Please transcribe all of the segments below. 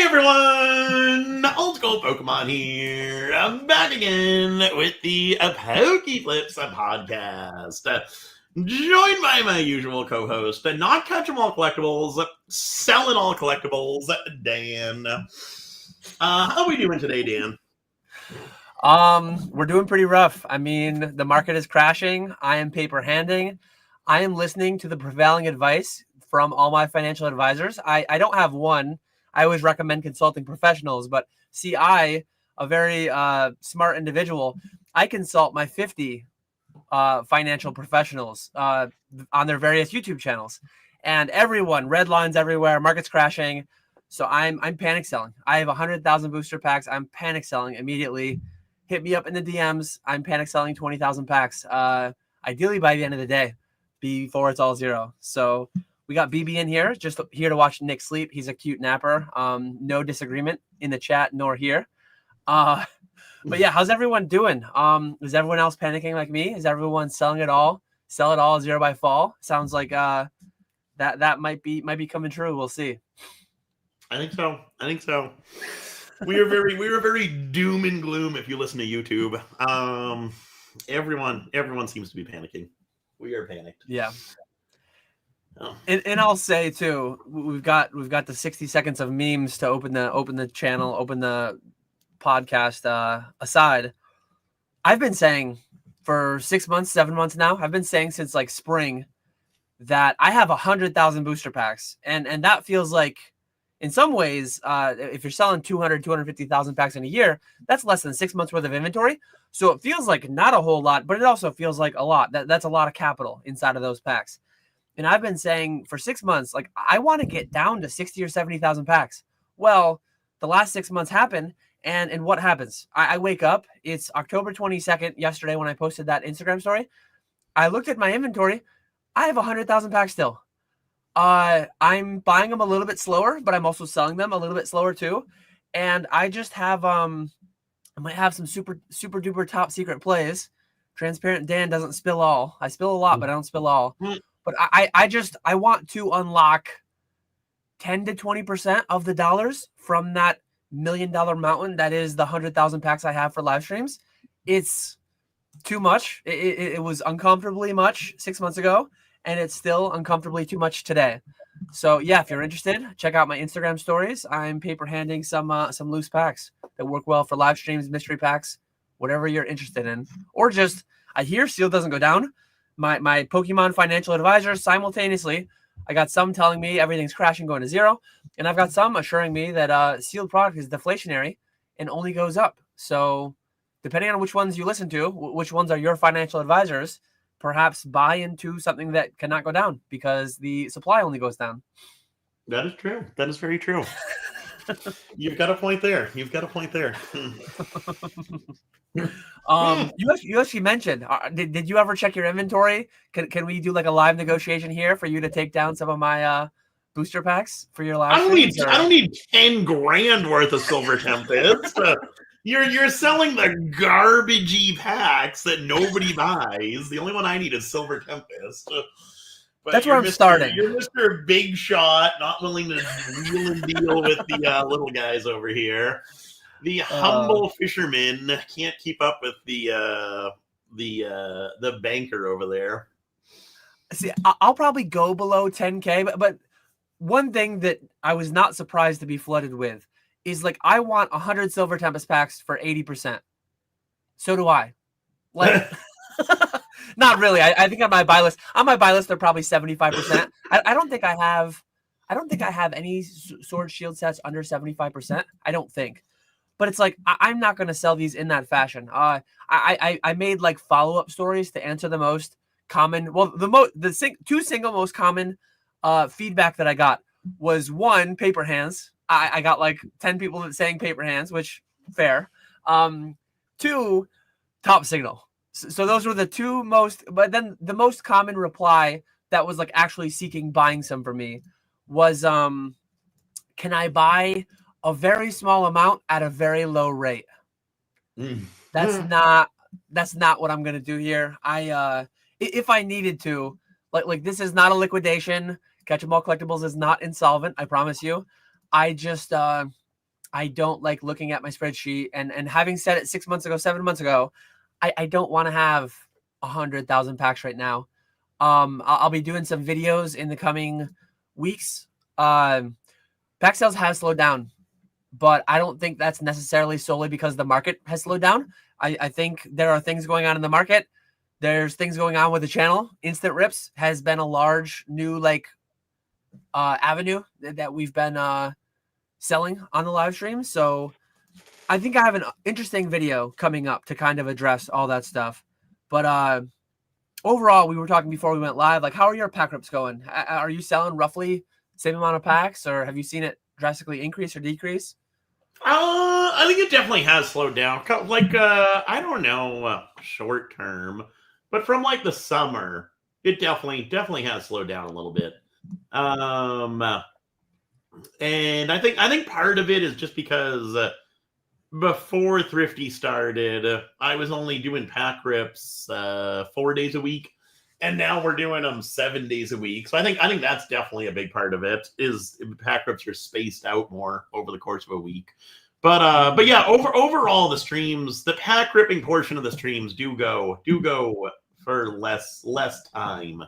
everyone! Old School Pokemon here. I'm back again with the PokeFlipz podcast. Joined by my usual co-host, not KetchumAllCollectibles, selling all collectibles, Dan. How are we doing today, Dan? We're doing pretty rough. I mean, the market is crashing. I am paper handing. I am listening to the prevailing advice from all my financial advisors. I don't have one. I always recommend consulting professionals, but see, a very smart individual, I consult my 50 financial professionals on their various YouTube channels, and everyone, red lines everywhere, market's crashing. So I'm panic selling. I have 100,000 booster packs. I'm panic selling immediately. Hit me up in the DMs. I'm panic selling 20,000 packs. Ideally by the end of the day, before it's all zero. So we got BB in here, just here to watch Nick sleep. He's a cute napper. No disagreement in the chat nor here. But yeah, how's everyone doing? Is everyone else panicking like me? Is everyone selling it all? Sell it all, zero by fall? Sounds like that might be coming true. We'll see. I think so. We were very doom and gloom if you listen to YouTube. Everyone seems to be panicking. We are panicked. Yeah. Oh. And I'll say too, we've got the 60 seconds of memes to open the channel, open the podcast aside. I've been saying for 6 months, 7 months now, I've been saying since like spring that I have 100,000 booster packs. And that feels like, in some ways, if you're selling 250,000 packs in a year, that's less than 6 months worth of inventory. So it feels like not a whole lot, but it also feels like a lot. That's a lot of capital inside of those packs. And I've been saying for 6 months, like, I want to get down to 60 or 70,000 packs. Well, the last 6 months happen. And what happens? I wake up. It's October 22nd, yesterday when I posted that Instagram story. I looked at my inventory. I have 100,000 packs still. I'm buying them a little bit slower, but I'm also selling them a little bit slower too. And I just have, I might have some super duper top secret plays. Transparent Dan doesn't spill all. I spill a lot, but I don't spill all. But I want to unlock 10 to 20% of the dollars from that $1 million mountain that is the 100,000 packs I have for live streams. It's too much. It was uncomfortably much 6 months ago, and it's still uncomfortably too much today. So yeah, if you're interested, check out my Instagram stories. I'm paper handing some loose packs that work well for live streams, mystery packs, whatever you're interested in. Or just, I hear Seal doesn't go down. My Pokemon financial advisors simultaneously, I got some telling me everything's crashing, going to zero, and I've got some assuring me that sealed product is deflationary and only goes up. So depending on which ones you listen to, which ones are your financial advisors, perhaps buy into something that cannot go down because the supply only goes down. That is true. That is very true. You've got a point there. You actually mentioned, did you ever check your inventory? Can we do like a live negotiation here for you to take down some of my booster packs for your live? I don't need 10 grand worth of Silver Tempest. You're selling the garbagey packs that nobody buys. The only one I need is Silver Tempest. But that's where I'm starting. You're Mr. Big Shot, not willing to wheel and deal with the little guys over here. The humble fisherman can't keep up with the banker over there. See, I'll probably go below 10K, but one thing that I was not surprised to be flooded with is, like, I want 100 Silver Tempest packs for 80%. So do I. Like, not really. I think on my buy list, they're probably 75%. I don't think I have any sword shield sets under 75%. I don't think. But it's like, I'm not going to sell these in that fashion. I made like follow-up stories to answer the most common, well, two single most common feedback that I got was, one, paper hands. I got like 10 people saying paper hands, which fair. Two, top signal. So those were the two most, but then the most common reply that was like actually seeking buying some for me was, can I buy a very small amount at a very low rate? That's not what I'm going to do here. If I needed to, like this is not a liquidation. KetchumAllCollectibles is not insolvent. I promise you. I just, I don't like looking at my spreadsheet, and having said it 6 months ago, 7 months ago, I don't want to have 100,000 packs right now. I'll be doing some videos in the coming weeks. Pack sales have slowed down, but I don't think that's necessarily solely because the market has slowed down. I think there are things going on in the market. There's things going on with the channel. Instant Rips has been a large new avenue that we've been selling on the live stream. So I think I have an interesting video coming up to kind of address all that stuff. But overall, we were talking before we went live, like, how are your pack rips going? Are you selling roughly the same amount of packs, or have you seen it drastically increase or decrease? I think it definitely has slowed down. Like, I don't know, short term, but from like the summer, it definitely has slowed down a little bit. And I think part of it is just because before Thrifty started, I was only doing pack rips 4 days a week, and now we're doing them 7 days a week. So I think that's definitely a big part of it. Is pack rips are spaced out more over the course of a week. But yeah, overall the streams, the pack ripping portion of the streams do go for less time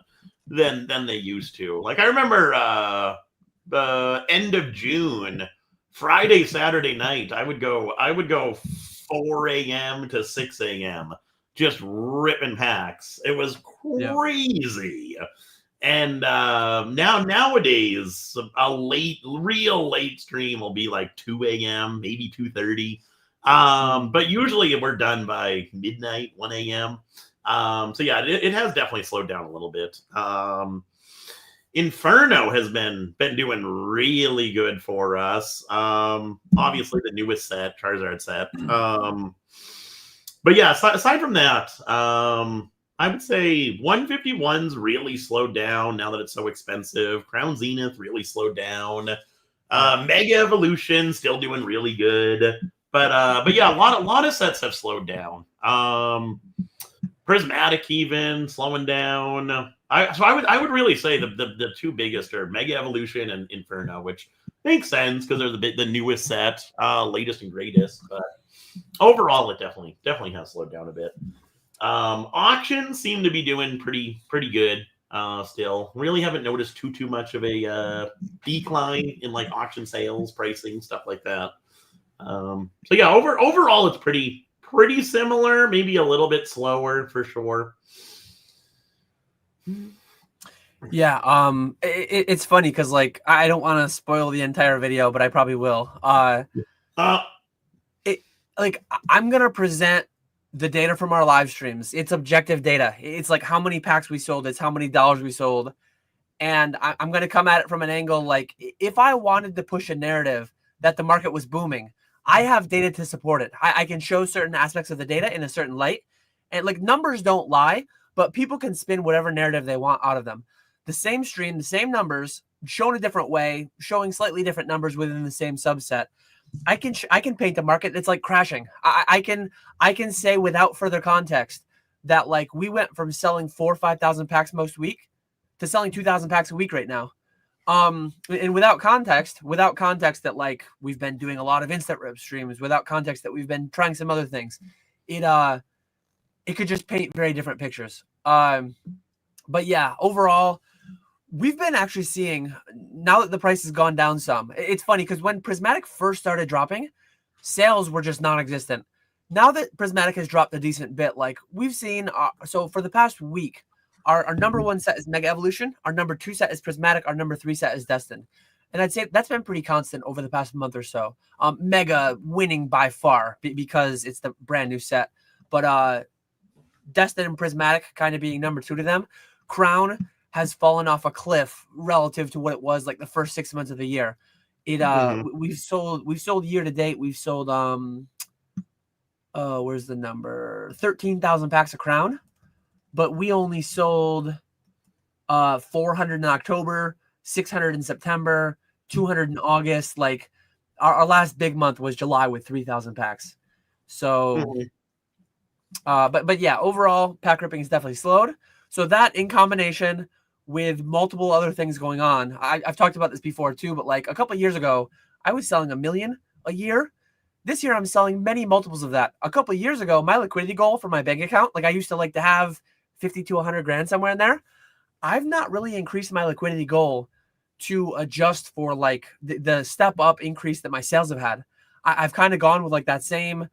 than they used to. Like I remember the end of June, Friday, Saturday night, I would go 4 a.m. to 6 a.m. just ripping packs. It was crazy. Yeah. And nowadays, a real late stream will be like 2 a.m., maybe 2:30. But usually we're done by midnight, 1 a.m. So yeah, it has definitely slowed down a little bit. Inferno has been doing really good for us. Obviously the newest set, Charizard set. But yeah, aside from that, I would say 151's really slowed down now that it's so expensive. Crown Zenith really slowed down. Mega Evolution still doing really good. But yeah, a lot of sets have slowed down. Prismatic even slowing down. I would really say the two biggest are Mega Evolution and Inferno, which makes sense because they're the newest set, latest and greatest. But overall, it definitely has slowed down a bit. Auctions seem to be doing pretty good. Still, really haven't noticed too much of a decline in like auction sales, pricing, stuff like that. So yeah, overall, it's pretty similar, maybe a little bit slower for sure. Yeah, it's funny because like I don't want to spoil the entire video, but I probably will. Like I'm gonna present the data from our live streams. It's objective data. It's like how many packs we sold. It's how many dollars we sold. And I'm gonna come at it from an angle like if I wanted to push a narrative that the market was booming, I have data to support it. I can show certain aspects of the data in a certain light, and like numbers don't lie, but people can spin whatever narrative they want out of them. The same stream, the same numbers, shown a different way, showing slightly different numbers within the same subset. I can paint a market that's like crashing. I can say without further context that like we went from selling 4,000 or 5,000 packs most week to selling 2,000 packs a week right now. And without context that like we've been doing a lot of instant rip streams, without context that we've been trying some other things, it could just paint very different pictures. But yeah, overall, we've been actually seeing, now that the price has gone down some, it's funny because when Prismatic first started dropping, sales were just non-existent. Now that Prismatic has dropped a decent bit, like we've seen, so for the past week, our number one set is Mega Evolution, our number 2 set is Prismatic, our number 3 set is Destined. And I'd say that's been pretty constant over the past month or so. Mega winning by far because it's the brand new set. But Destined and Prismatic kind of being number 2 to them. Crown has fallen off a cliff relative to what it was like the first 6 months of the year. We've sold year to date. We've sold where's the number? 13,000 packs of Crown, but we only sold 400 in October, 600 in September, 200 in August. Like our last big month was July with 3,000 packs. So, but yeah, overall pack ripping is definitely slowed. So that in combination with multiple other things going on, I've talked about this before too, but like a couple of years ago, I was selling 1 million a year. This year, I'm selling many multiples of that. A couple of years ago, my liquidity goal for my bank account, like I used to like to have 50 to 100 grand somewhere in there. I've not really increased my liquidity goal to adjust for like the step up increase that my sales have had. I've kind of gone with like that same.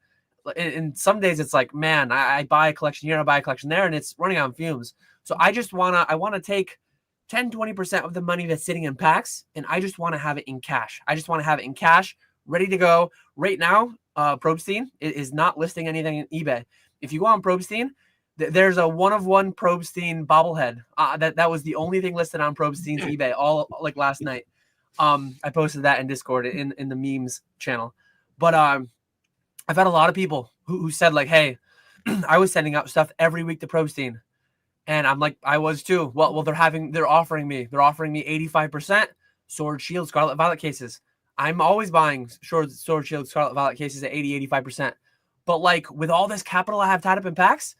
And some days it's like, man, I buy a collection here, I buy a collection there, and it's running on fumes. So I want to take 10, 20% of the money that's sitting in packs, and I just want to have it in cash. I just want to have it in cash, ready to go. Right now, Probstein is not listing anything in eBay. If you go on Probstein, there's a 1-of-1 Probstein bobblehead. That was the only thing listed on Probstein's eBay all like last night. I posted that in Discord in the memes channel. But I've had a lot of people who said like, hey, I was sending out stuff every week to Probstein. And I'm like, I was too. Well, they're offering me 85% Sword, Shield, Scarlet, Violet cases. I'm always buying Sword, Shield, Scarlet, Violet cases at 80, 85%. But like with all this capital I have tied up in packs,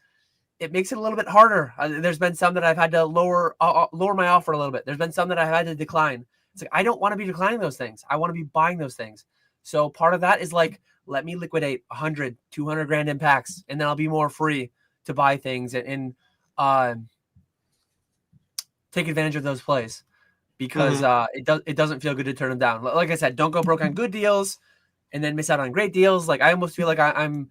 it makes it a little bit harder. There's been some that I've had to lower my offer a little bit. There's been some that I've had to decline. It's like, I don't want to be declining those things. I want to be buying those things. So part of that is like, let me liquidate 100, 200 grand in packs, and then I'll be more free to buy things and take advantage of those plays, because it doesn't feel good to turn them down. Like I said, don't go broke on good deals and then miss out on great deals. Like I almost feel like I'm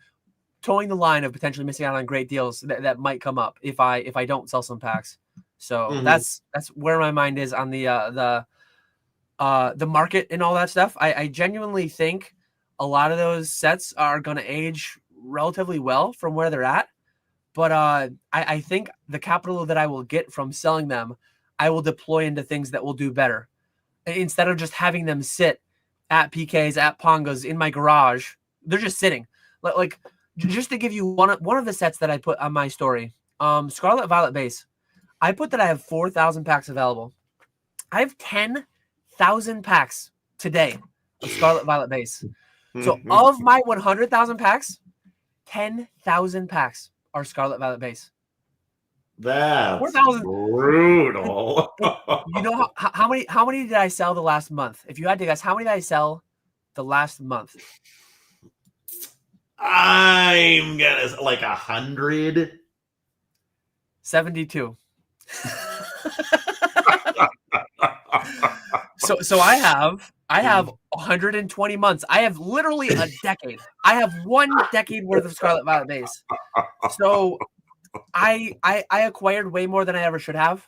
towing the line of potentially missing out on great deals that might come up if I don't sell some packs. So that's where my mind is on the market and all that stuff. I genuinely think a lot of those sets are going to age relatively well from where they're at. But I think the capital that I will get from selling them, I will deploy into things that will do better. Instead of just having them sit at PKs, at Pongas, in my garage, they're just sitting. Like just to give you one of the sets that I put on my story, Scarlet Violet base, I put that I have 4,000 packs available. I have 10,000 packs today of Scarlet Violet base. So of my 100,000 packs, 10,000 packs are Scarlet Violet base. That's 4,000. Brutal. You know how many did I sell the last month? If you had to guess, how many did I sell the last month? I'm gonna like 100. 72. So I have 120 months. I have literally a decade. I have 1 decade worth of Scarlet Violet base. So I acquired way more than I ever should have.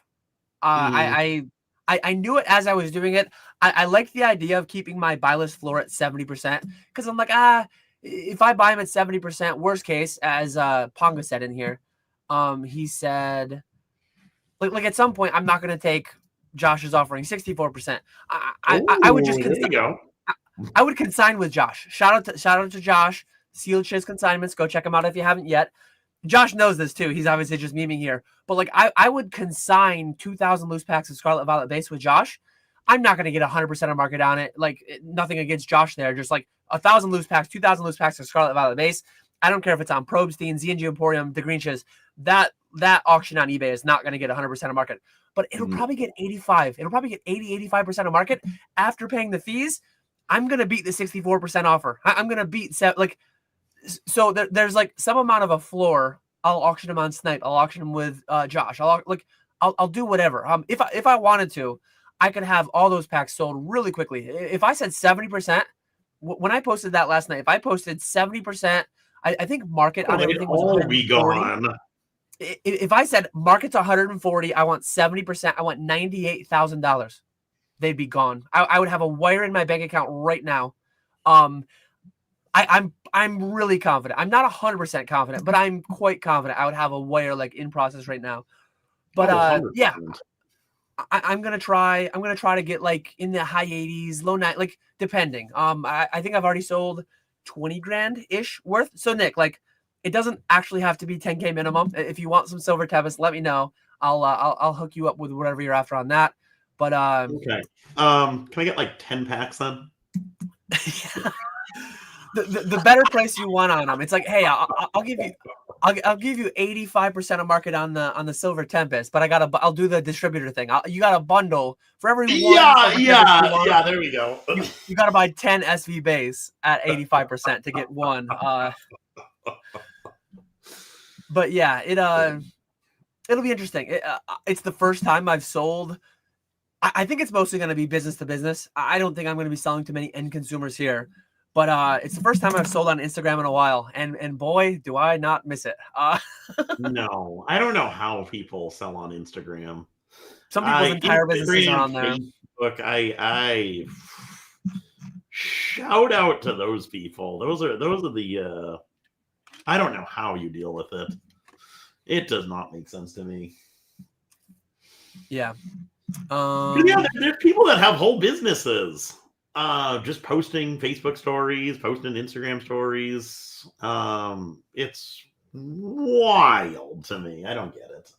I knew it as I was doing it. I liked the idea of keeping my buy list floor at 70%, because I'm like, if I buy them at 70%, worst case, as Ponga said in here, he said, like at some point, I'm not going to take Josh's offering 64%. I would just I would consign with Josh. Shout out to Josh. Sealed Shiz Consignments. Go check him out if you haven't yet. Josh knows this too. He's obviously just memeing here. But like I would consign 2,000 loose packs of Scarlet Violet base with Josh. I'm not going to get 100% of market on it. Like nothing against Josh there. Just like 1,000 loose packs, 2,000 loose packs of Scarlet Violet base. I don't care if it's on Probstein, ZNG Emporium, the Green Shiz. That auction on eBay is not going to get 100% of market. But it'll probably get 85. It'll probably get 80, 85% of market after paying the fees. I'm going to beat the 64% offer. I'm going to beat so there's like some amount of a floor. I'll auction them on Snipe. I'll auction them with Josh. I'll do whatever. If I wanted to, I could have all those packs sold really quickly. If I said 70%, when I posted that last night, if I posted 70%, I think market on everything was 140. Gone. If I said market's 140, I want 70%, I want $98,000. They'd be gone. I would have a wire in my bank account right now. I'm really confident. I'm not 100% confident, but I'm quite confident I would have a wire like in process right now. But yeah, I'm gonna try to get like in the high 80s, low 90s, like depending. I think I've already sold 20 grand ish worth. So Nick, like it doesn't actually have to be 10K minimum. If you want some silver Tevis, let me know. I'll hook you up with whatever you're after on that. But okay. Can I get like 10 packs then? Yeah. The better price you want on them. It's like, hey, I'll give you I'll give you 85% of market on the Silver Tempest, but I'll do the distributor thing. You got a bundle for every one. Yeah. There we go. You got to buy 10 SV base at 85% to get one. But yeah, it'll be interesting. It's the first time I've sold. I think it's mostly going to be business to business. I don't think I'm going to be selling to many end consumers here, but it's the first time I've sold on Instagram in a while, and boy, do I not miss it. No, I don't know how people sell on Instagram. Some people's entire businesses are on there. Facebook, I shout out to those people. Those are the I don't know how you deal with it. It does not make sense to me. Yeah. Yeah, there's people that have whole businesses just posting Facebook stories, posting Instagram stories. It's wild to me. I don't get it.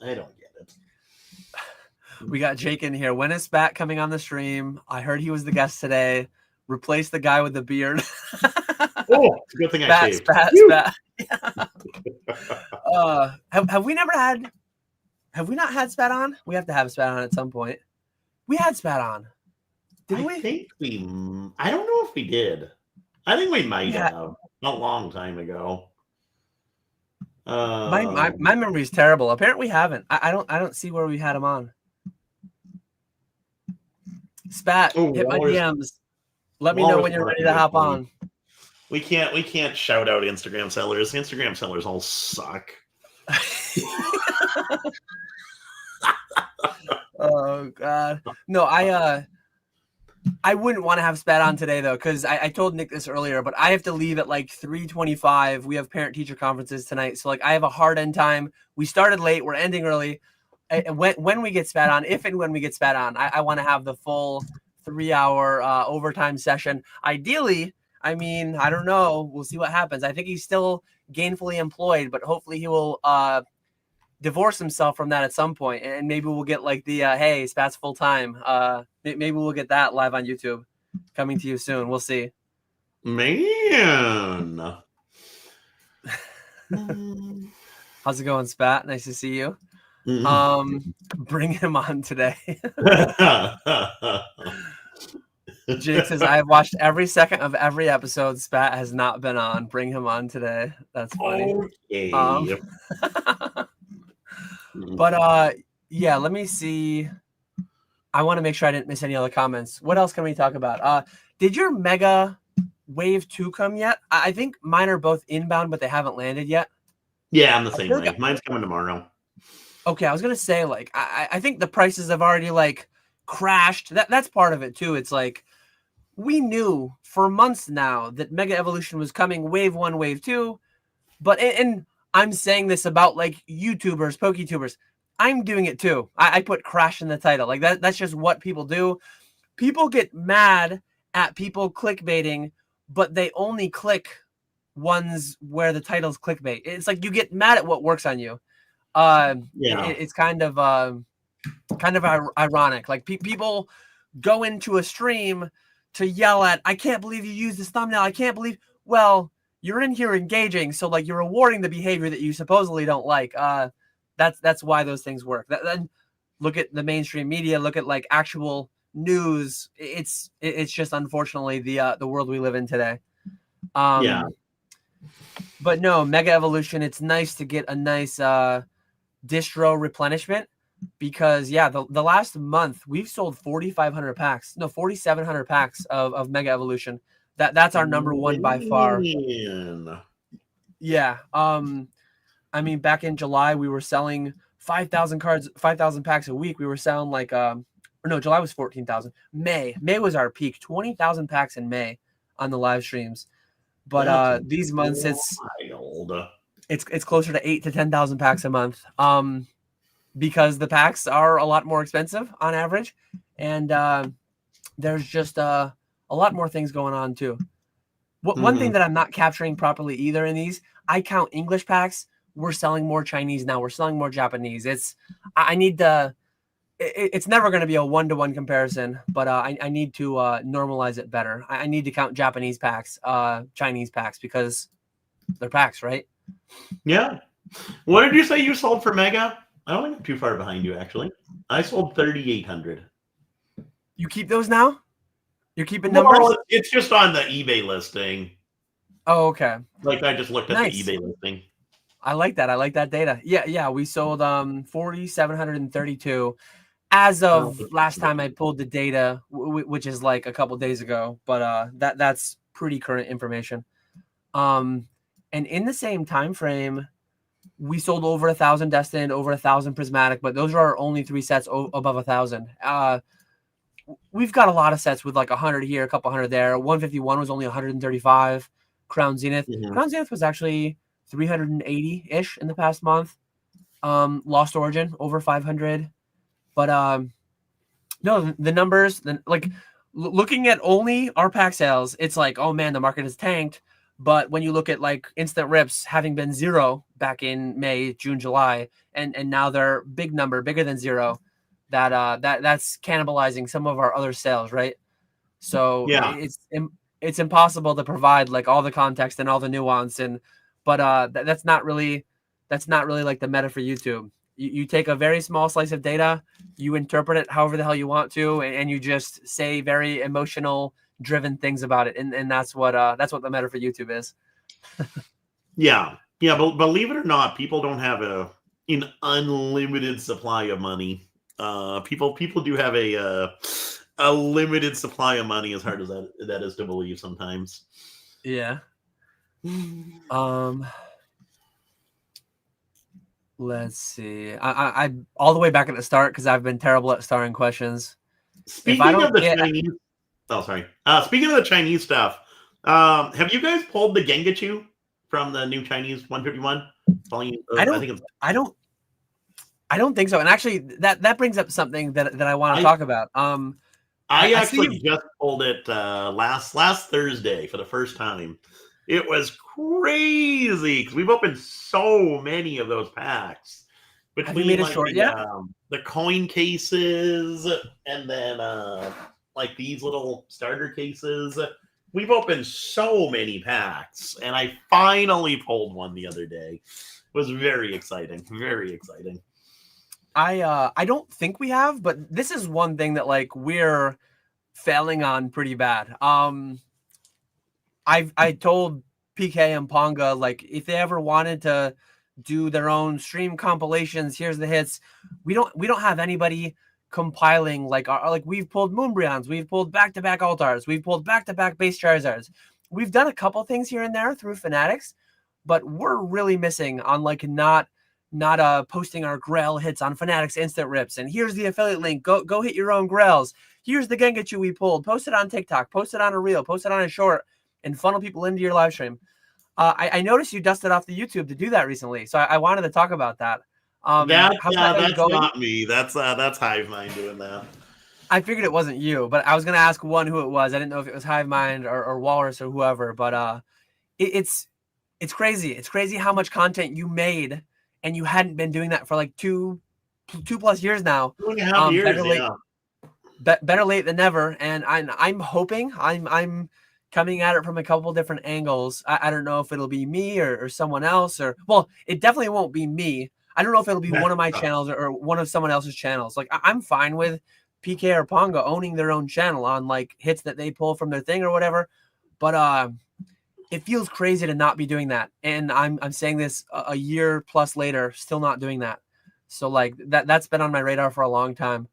We got Jake in here. When is Spat coming on the stream? I heard he was the guest today. Replace the guy with the beard. Oh, it's a good thing I shaved. Spat. Have we not had Spat on? We have to have Spat on at some point. We had Spat on. Didn't we? I don't know if we did. I think we might have a long time ago. My memory is terrible. Apparently we haven't. I don't see where we had him on. Spat, hit my DMs. Let me know when you're ready to hop on. We can't shout out Instagram sellers. Instagram sellers all suck. Oh God. No, I wouldn't want to have Spat on today though, because I told Nick this earlier, but I have to leave at like 3:25. We have parent teacher conferences tonight, so like I have a hard end time. We started late, we're ending early. When we get Spat on, if and when we get Spat on, I want to have the full 3-hour overtime session. Ideally, I mean, I don't know. We'll see what happens. I think he's still gainfully employed, but hopefully he will divorce himself from that at some point, and maybe we'll get like the hey, Spat's full time. Maybe we'll get that live on YouTube coming to you soon. We'll see. Man. How's it going, Spat? Nice to see you. Bring him on today. Jake says, I have watched every second of every episode. Spat has not been on. Bring him on today. That's funny. Okay. But yeah, let me see. I want to make sure I didn't miss any other comments. What else can we talk about? Did your Mega Wave 2 come yet? I think mine are both inbound, but they haven't landed yet. Yeah, I'm the same way. Mine's coming tomorrow. Okay, I was gonna say, like, I think the prices have already like crashed. That's part of it too. It's like we knew for months now that Mega Evolution was coming, Wave 1, Wave 2. But and I'm saying this about like YouTubers, PokeTubers. I'm doing it too. I put crash in the title. Like that's just what people do. People get mad at people clickbaiting, but they only click ones where the title's clickbait. It's like you get mad at what works on you. It's kind of ironic. Like people go into a stream to yell at, I can't believe you used this thumbnail. I can't believe. Well, you're in here engaging, so like you're rewarding the behavior that you supposedly don't like. That's why those things work. Then look at the mainstream media. Look at like actual news. It's just unfortunately the world we live in today. But no, Mega Evolution. It's nice to get a nice distro replenishment because the last month we've sold 4,700 packs of Mega Evolution. That's our number one by far. Yeah. I mean, back in July we were selling 5,000 cards, 5,000 packs a week. We were selling like July was 14,000. May was our peak, 20,000 packs in May on the live streams. But these months it's closer to 8,000 to 10,000 packs a month. Because the packs are a lot more expensive on average, and there's just a lot more things going on too. One thing that I'm not capturing properly either in these, I count English packs. We're selling more Chinese now. We're selling more Japanese. It's never going to be a 1-to-1 comparison, but I need to normalize it better. I need to count Japanese packs, Chinese packs, because they're packs, right? Yeah. What did you say you sold for Mega? I don't think I'm too far behind you, actually. I sold 3,800. You keep those now? You're keeping numbers? Well, it's just on the eBay listing. Oh, okay. Like, I just looked at Nice. the eBay listing. I like that. I like that data. Yeah. We sold 4,732 as of last time I pulled the data, which is like a couple days ago. But that's pretty current information. And in the same time frame, we sold over 1,000 Destined, over 1,000 Prismatic, but those are our only 3 sets above 1,000. We've got a lot of sets with like 100 here, a couple hundred there. 151 was only 135. Crown Zenith. Crown Zenith was actually 380-ish in the past month. Lost Origin over 500. But no, the numbers, like looking at only our pack sales, it's like, oh man, the market has tanked. But when you look at like instant rips having been 0 back in May, June, July, and now they're big number, bigger than 0, that's cannibalizing some of our other sales, right? So yeah, it's impossible to provide like all the context and all the nuance, but that's not really like the meta for YouTube. You take a very small slice of data, you interpret it however the hell you want to, and you just say very emotional driven things about it, and that's what the meta for YouTube is. yeah. But believe it or not, people don't have an unlimited supply of money. People do have a limited supply of money, as hard as that is to believe sometimes. Yeah. Let's see. I all the way back at the start because I've been terrible at starring questions. Speaking of the Chinese, speaking of the Chinese stuff, have you guys pulled the Gengachu from the new Chinese 151? I don't think so. And actually, that brings up something that I want to talk about. I actually just pulled it last Thursday for the first time. It was crazy because we've opened so many of those packs between the coin cases and then like these little starter cases. We've opened so many packs, and I finally pulled one the other day. It was very exciting. Very exciting. I don't think we have, but this is one thing that like we're failing on pretty bad. I told PK and Ponga, like, if they ever wanted to do their own stream compilations, here's the hits. We don't have anybody compiling like we've pulled Moonbreons, we've pulled back-to-back Altars, we've pulled back-to-back base Charizards. We've done a couple things here and there through Fanatics, but we're really missing on like not posting our Grail hits on Fanatics instant rips. And here's the affiliate link. Go hit your own Grails. Here's the Gengachu we pulled. Post it on TikTok. Post it on a reel. Post it on a short, and funnel people into your live stream. I noticed you dusted off the YouTube to do that recently, so I wanted to talk about that. That's not me. That's HiveMind doing that. I figured it wasn't you, but I was gonna ask one who it was. I didn't know if it was HiveMind or Walrus or whoever. But it's crazy. It's crazy how much content you made, and you hadn't been doing that for like two plus years now. 2.5 years. Better late than never. And I'm hoping I'm coming at it from a couple different angles. I don't know if it'll be me or someone else, well, it definitely won't be me. I don't know if it'll be one of my channels or one of someone else's channels. Like I'm fine with PK or Ponga owning their own channel on like hits that they pull from their thing or whatever. But it feels crazy to not be doing that. And I'm saying this a year plus later, still not doing that. So like that's been on my radar for a long time.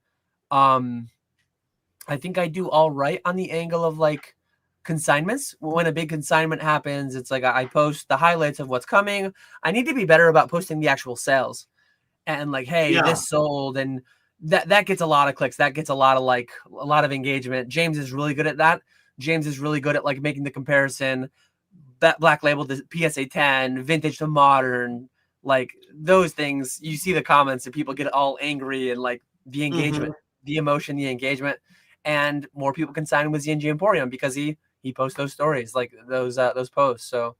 I think I do all right on the angle of like consignments. When a big consignment happens, it's like I post the highlights of what's coming. I need to be better about posting the actual sales and like, hey, this sold, and that gets a lot of clicks. That gets a lot of engagement. James is really good at that. James is really good at like making the comparison. Black Label to PSA 10, vintage to modern, like those things. You see the comments and people get all angry and like the engagement, the emotion, the engagement, and more people can sign with ZNG Emporium because he posts those stories, like those posts. So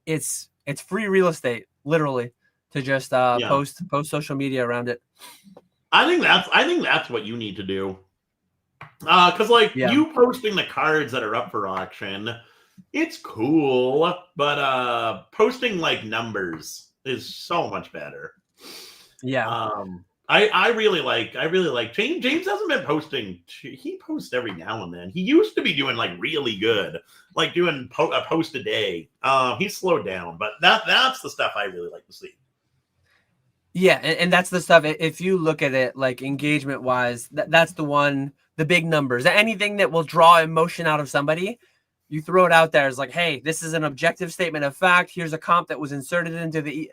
it's free real estate, literally, to just post social media around it. I think that's what you need to do. Because like you posting the cards that are up for auction, it's cool, but posting like numbers is so much better. Yeah. I really like James. James hasn't been posting. He posts every now and then. He used to be doing like really good, like doing a post a day. He's slowed down, but that's the stuff I really like to see. Yeah, and that's the stuff. If you look at it like engagement wise, that's the one. The big numbers, anything that will draw emotion out of somebody, you throw it out there as like, hey, this is an objective statement of fact. Here's a comp that was inserted into the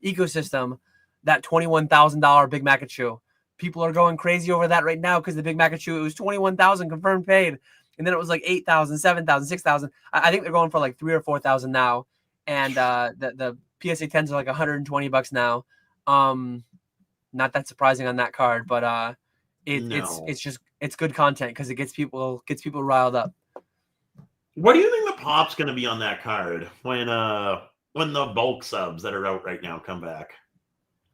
ecosystem. That $21,000 Big Macachu. People are going crazy over that right now because the Big Macachu, it was 21,000 confirmed paid. And then it was like 8,000, 7,000, 6,000. I think they're going for like 3,000 or 4,000 now. And the PSA 10s are like $120 now. Not that surprising on that card, but it's good content because it gets people riled up. What do you think the pop's going to be on that card when the bulk subs that are out right now come back?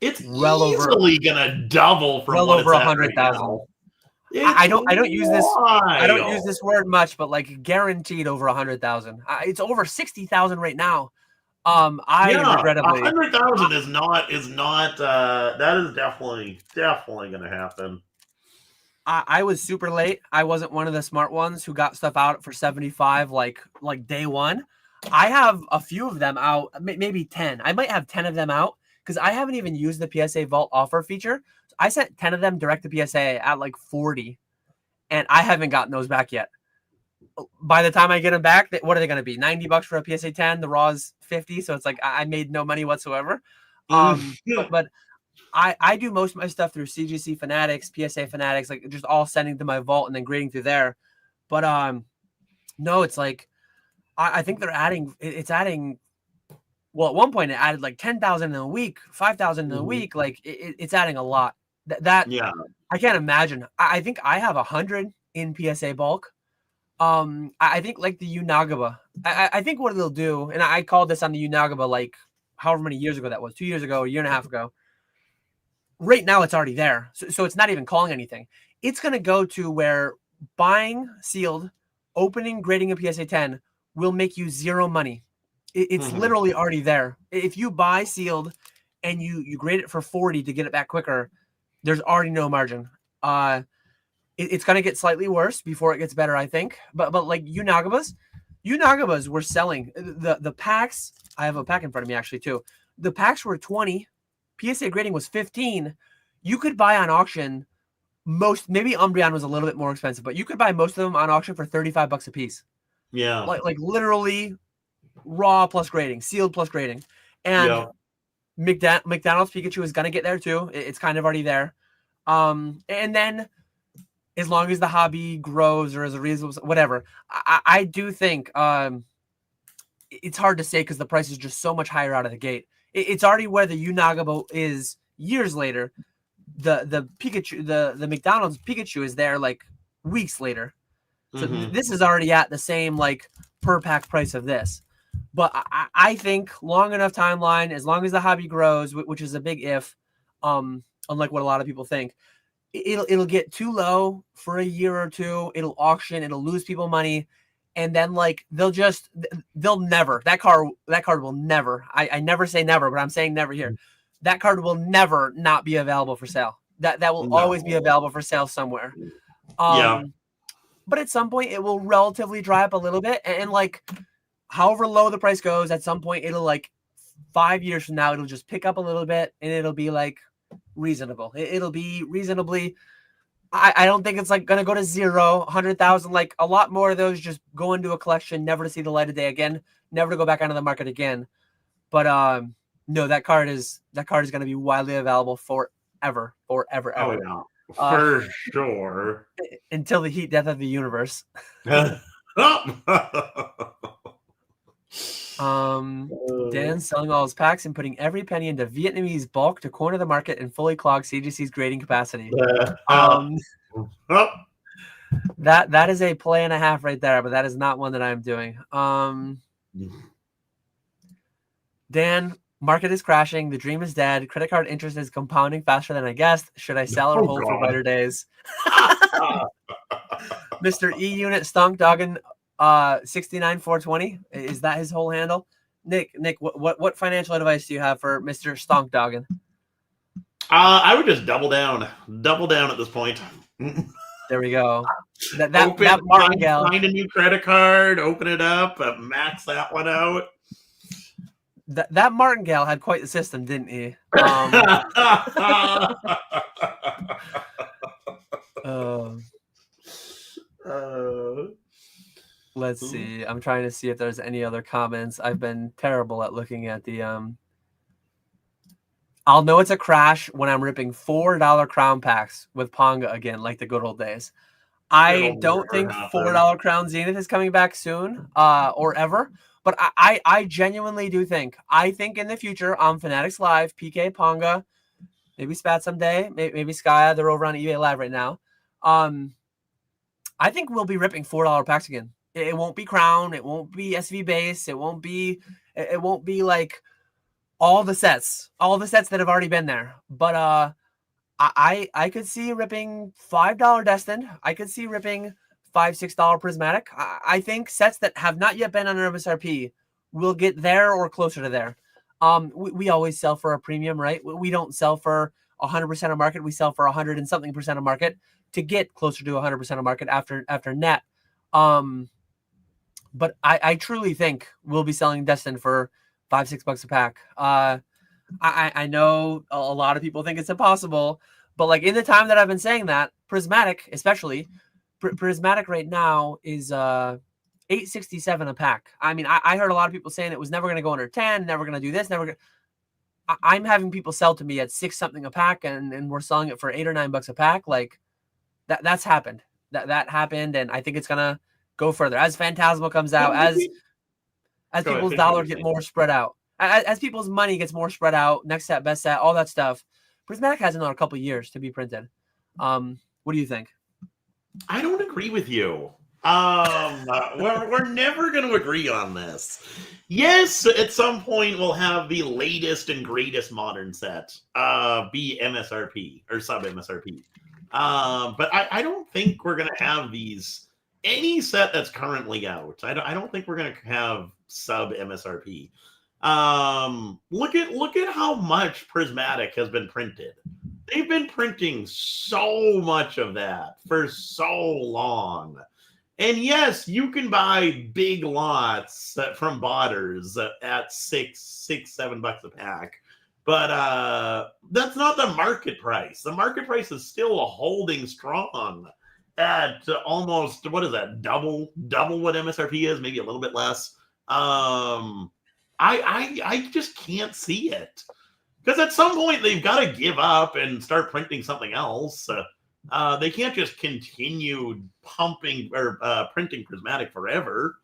It's easily gonna double from well over 100,000. I don't use this word much, but like guaranteed over 100,000. It's over 60,000 right now. Regrettably 100,000 is not that is definitely gonna happen. I was super late. I wasn't one of the smart ones who got stuff out for 75 like day one. I have a few of them out, maybe 10. I might have 10 of them out because I haven't even used the PSA Vault offer feature. I sent 10 of them direct to PSA at like 40, and I haven't gotten those back yet. By the time I get them back, what are they going to be? $90 for a PSA 10. The raw is 50, so it's like I made no money whatsoever. But I do most of my stuff through CGC Fanatics, PSA Fanatics, like just all sending to my vault and then grading through there. But no, it's like I think they're adding. It's adding. Well, at one point it added like 10,000 in a week, 5,000 in a week. Like it's adding a lot. Yeah, I can't imagine. I think I have 100 in PSA bulk. I think like the Unagaba. I think what they'll do, and I called this on the Unagaba like however many years ago that was, 2 years ago, a year and a half ago. Right now it's already there, so it's not even calling anything. It's going to go to where buying sealed, opening, grading a PSA 10 will make you zero money. It's literally already there. If you buy sealed and you grade it for 40 to get it back quicker, there's already no margin. It's going to get slightly worse before it gets better, I think. But like Unagabas were selling the packs. I have a pack in front of me actually too. The packs were 20. PSA grading was 15. You could buy on auction maybe Umbreon was a little bit more expensive, but you could buy most of them on auction for $35 a piece. Yeah. Like literally raw plus grading, sealed plus grading. And McDonald's Pikachu is going to get there too. It's kind of already there. And then as long as the hobby grows or as a reasonable, whatever, I do think it's hard to say because the price is just so much higher out of the gate. It's already where the Unagaba is years later. The Pikachu, the McDonald's Pikachu is there like weeks later. So this is already at the same like per pack price of this. But I think long enough timeline, as long as the hobby grows, which is a big if, unlike what a lot of people think, it'll get too low for a year or two. It'll auction, it'll lose people money, and then like they'll never that card will never. I never say never, but I'm saying never here. That card will never not be available for sale. That will always be available for sale somewhere. But at some point it will relatively dry up a little bit, and like however low the price goes, at some point it'll like 5 years from now it'll just pick up a little bit, and it'll be like reasonable. It'll be reasonably. I don't think it's like gonna go to 0, 100,000. Like a lot more of those just go into a collection, never to see the light of day again, never to go back onto the market again. But no, that card is gonna be widely available forever. Oh yeah, for sure. Until the heat death of the universe. Dan's selling all his packs and putting every penny into Vietnamese bulk to corner the market and fully clog CGC's grading capacity. That is a play and a half right there, but that is not one that I'm doing. Dan, market is crashing. The dream is dead. Credit card interest is compounding faster than I guessed. Should I sell or hold for better days? Mr. E Unit Stunk Doggin 69420. Is that his whole handle? Nick, what financial advice do you have for Mr. Stonkdoggin? I would just double down at this point. There we go. That Martingale. Find a new credit card, open it up, max that one out. That Martingale had quite the system, didn't he? Let's see. I'm trying to see if there's any other comments. I've been terrible at looking at the I'll know it's a crash when I'm ripping $4 crown packs with Ponga again, like the good old days. I don't think $4 Crown Zenith is coming back soon, or ever. But I genuinely do think. I think in the future on Fanatics Live, PK, Ponga, maybe Spat someday, maybe Skya. They're over on eBay Live right now. I think we'll be ripping $4 packs again. It won't be Crown. It won't be SV base. It won't be like all the sets that have already been there. But I could see ripping $5 Destined. I could see ripping $5-6 Prismatic. I think sets that have not yet been under MSRP will get there or closer to there. We always sell for a premium, right? We don't sell for 100% of market. We sell for 100 and something percent of market to get closer to 100% of market after net. But I truly think we'll be selling Destined for $5-6 a pack. I know a lot of people think it's impossible, but like in the time that I've been saying that, Prismatic, especially Prismatic right now is $8.67 a pack. I mean, I heard a lot of people saying it was never going to go under 10, never going to do this, I'm having people sell to me at $6 something a pack, and we're selling it for $8 or $9 a pack. Like that's happened. That happened, and I think it's gonna go further as Phantasmal comes out, as people's dollars get more spread out, as people's money gets more spread out. Next set, best set, all that stuff. Prismatic has another couple of years to be printed. What do you think? I don't agree with you. We're never going to agree on this. Yes, at some point we'll have the latest and greatest modern set be MSRP or sub MSRP. But I don't think we're going to have any set that's currently out. I don't think we're going to have sub MSRP. Look at how much Prismatic has been printed. They've been printing so much of that for so long. And yes, you can buy big lots from botters at $6-7 a pack. But that's not the market price. The market price is still holding strong at almost, what is that, double what MSRP is, maybe a little bit less. I just can't see it. Because at some point they've got to give up and start printing something else. They can't just continue pumping or printing Prismatic forever.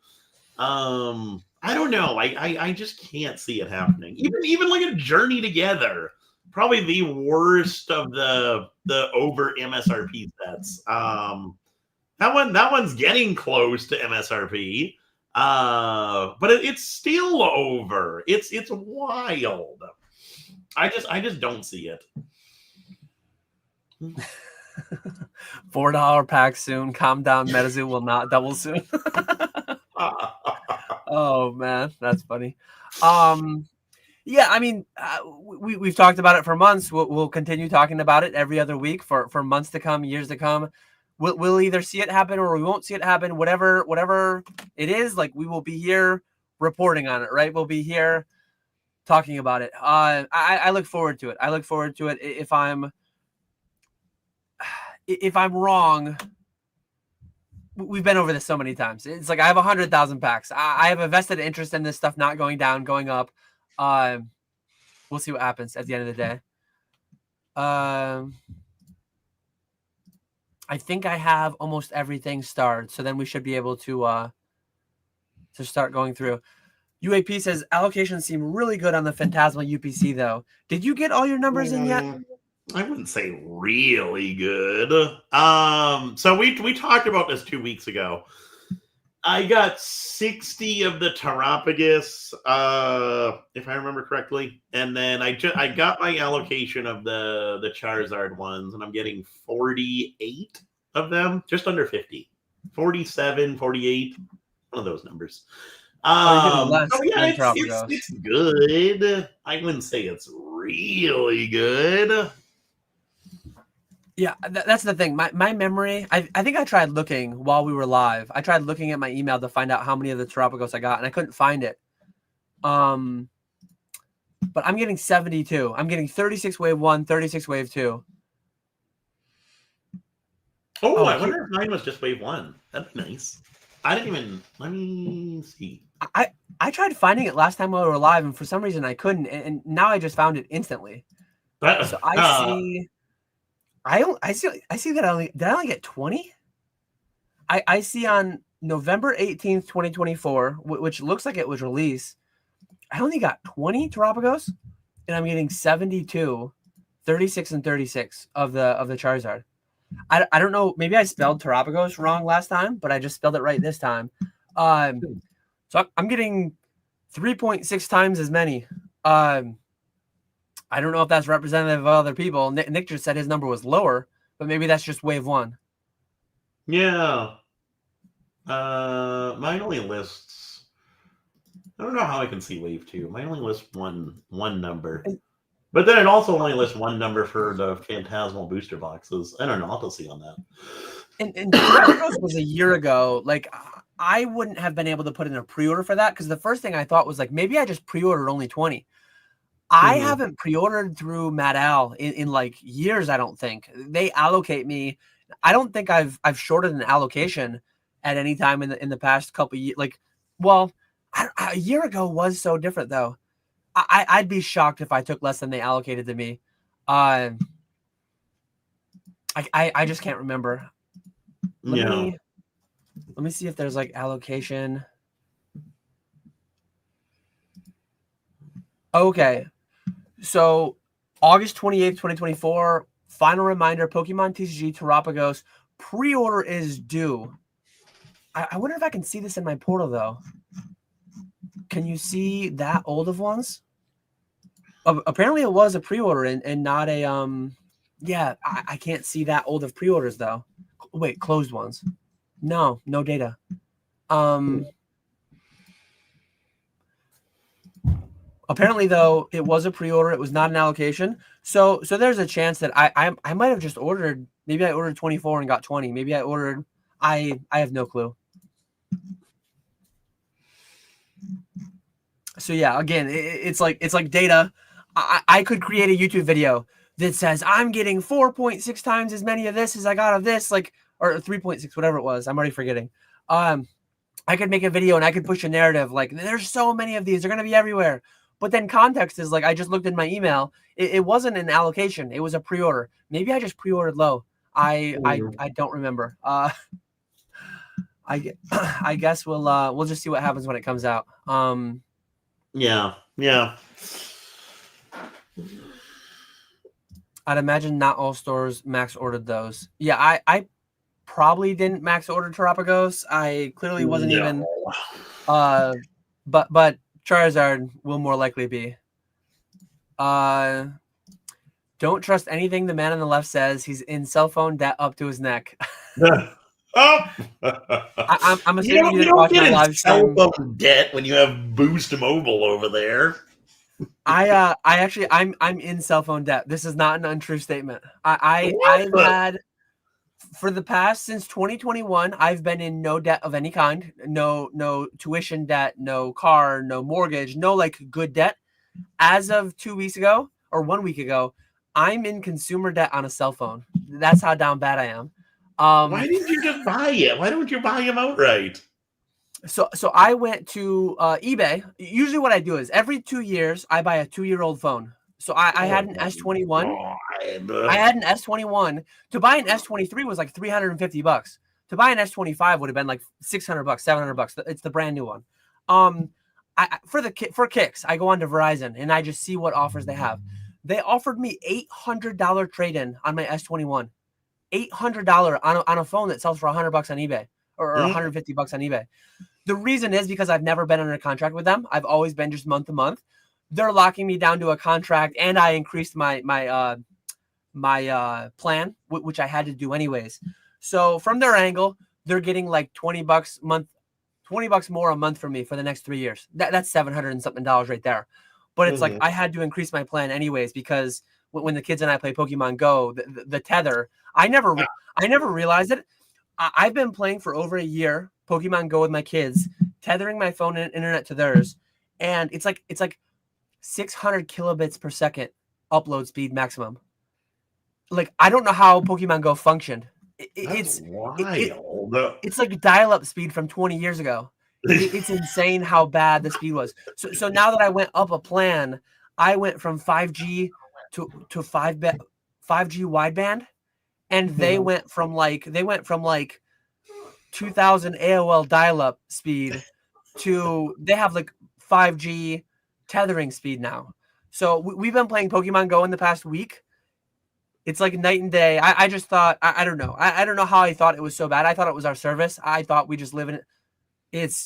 I don't know. I just can't see it happening. Even like a Journey Together, probably the worst of the over MSRP sets. That one's getting close to MSRP, but it's still over. It's wild. I just don't see it. $4 pack soon. Calm down. MetaZoo will not double soon. Oh man, that's funny. Yeah, I mean, we've talked about it for months. We'll continue talking about it every other week for months to come, years to come. We'll either see it happen or we won't see it happen. Whatever it is, like we will be here reporting on it. Right? We'll be here talking about it. I look forward to it. I look forward to it. If I'm wrong, we've been over this so many times. It's like I have 100,000 packs. I have a vested interest in this stuff not going down, going up. We'll see what happens at the end of the day. I think I have almost everything starred, so then we should be able to start going through. UAP says allocations seem really good on the Phantasmal UPC though. Did you get all your numbers in yet? I wouldn't say really good. So we talked about this 2 weeks ago. I got 60 of the Terrapagus, if I remember correctly, and then I got my allocation of the Charizard ones, and I'm getting 48 of them, just under 50, 47, 48, one of those numbers. you're getting less Oh yeah, than it's good. I wouldn't say it's really good. Yeah, that's the thing. My memory, I think I tried looking while we were live. I tried looking at my email to find out how many of the Terapagos I got, and I couldn't find it. But I'm getting 72. I'm getting 36 wave 1, 36 wave 2. Oh, I wonder if mine was just wave 1. That'd be nice. I didn't even, let me see. I tried finding it last time we were live, and for some reason I couldn't, and now I just found it instantly. So I see, I see that did I only get 20? I see on November 18th, 2024, which looks like it was released, I only got 20 Terapagos, and I'm getting 72, 36 and 36 of the Charizard. I don't know, maybe I spelled Terapagos wrong last time, but I just spelled it right this time. So I'm getting 3.6 times as many. I don't know if that's representative of other people. Nick just said his number was lower, but maybe that's just wave 1. Yeah. Mine only lists, I don't know how I can see wave 2. Mine only lists one number. But then it also only lists one number for the Phantasmal booster boxes. I don't know. I'll have to see on that. And Terapagos was a year ago. Like, I wouldn't have been able to put in a pre-order for that, because the first thing I thought was like, maybe I just pre-ordered only 20. I haven't pre-ordered through Mad Al in like years. I don't think they allocate me. I don't think I've shorted an allocation at any time in the past couple of years. Like, well, a year ago was so different though. I'd be shocked if I took less than they allocated to me. I just can't remember. Let me see if there's like allocation. Okay. So August 28th, 2024, final reminder, Pokemon TCG Terapagos pre-order is due. I wonder if I can see this in my portal though. Can you see that old of ones? Apparently it was a pre-order and not a yeah, I can't see that old of pre-orders though. Wait, closed ones. No data. Apparently though, it was a pre-order, it was not an allocation. So there's a chance that I might have just ordered, maybe I ordered 24 and got 20. Maybe I ordered, I have no clue. So yeah, again, it's like data. I could create a YouTube video that says I'm getting 4.6 times as many of this as I got of this, like, or 3.6, whatever it was. I'm already forgetting. I could make a video and I could push a narrative like there's so many of these, they're gonna be everywhere. But then context is like I just looked in my email. It wasn't an allocation. It was a pre-order. Maybe I just pre-ordered low. I don't remember. I guess we'll just see what happens when it comes out. Yeah. I'd imagine not all stores max ordered those. Yeah, I probably didn't max order Terapagos. I clearly wasn't even. But Charizard will more likely be. Don't trust anything the man on the left says. He's in cell phone debt up to his neck. I'm assuming you didn't watch my live stream. Cell phone debt when you have Boost Mobile over there. I'm in cell phone debt. This is not an untrue statement. I've had for the past since 2021, I've been in no debt of any kind. No tuition debt, no car, no mortgage, no like good debt. As of 2 weeks ago or 1 week ago, I'm in consumer debt on a cell phone. That's how down bad I am. Why didn't you just buy it? Why don't you buy them outright? So I went to eBay. Usually what I do is every 2 years, I buy a 2-year-old phone. So I had an S21. I had an S21. To buy an S23 was like $350. To buy an S25 would have been like $600, $700. It's the brand new one. For kicks, I go on to Verizon and I just see what offers they have. They offered me $800 trade-in on my S21. $800 on a phone that sells for $100 on eBay or $150 on eBay. The reason is because I've never been under contract with them. I've always been just month to month. They're locking me down to a contract, and I increased my plan, which I had to do anyways. So from their angle, they're getting like $20 month, $20 more a month for me for the next 3 years. That's $700 and something right there. But it's like I had to increase my plan anyways because when the kids and I play Pokemon Go, the tether, I never realized it. I've been playing for over a year Pokemon Go with my kids, tethering my phone and internet to theirs, and it's like 600 kilobits per second upload speed maximum. Like I don't know how Pokemon Go functioned. It's wild. It's like dial-up speed from 20 years ago. It's insane how bad the speed was. So now that I went up a plan, I went from 5G to 5G wideband, and they went from like 2000 AOL dial-up speed to they have like 5G tethering speed now. So we've been playing Pokemon Go in the past week. It's like night and day. I just thought, I don't know. I don't know how I thought it was so bad. I thought it was our service. I thought we just live in it.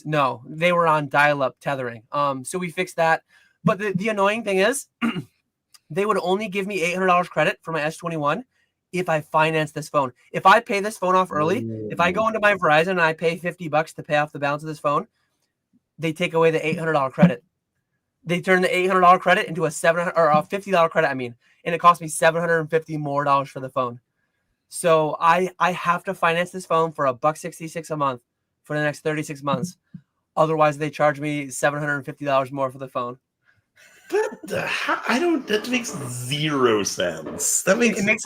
No, they were on dial-up tethering. So we fixed that. But the annoying thing is they would only give me $800 credit for my S21 if I finance this phone. If I pay this phone off early, if I go into my Verizon and I pay $50 to pay off the balance of this phone, they take away the $800 credit. They turn the $800 credit into a $50 credit. And it cost me $750 more for the phone. So I have to finance this phone for $166 a month for the next 36 months. Otherwise, they charge me $750 more for the phone. That makes zero sense. It makes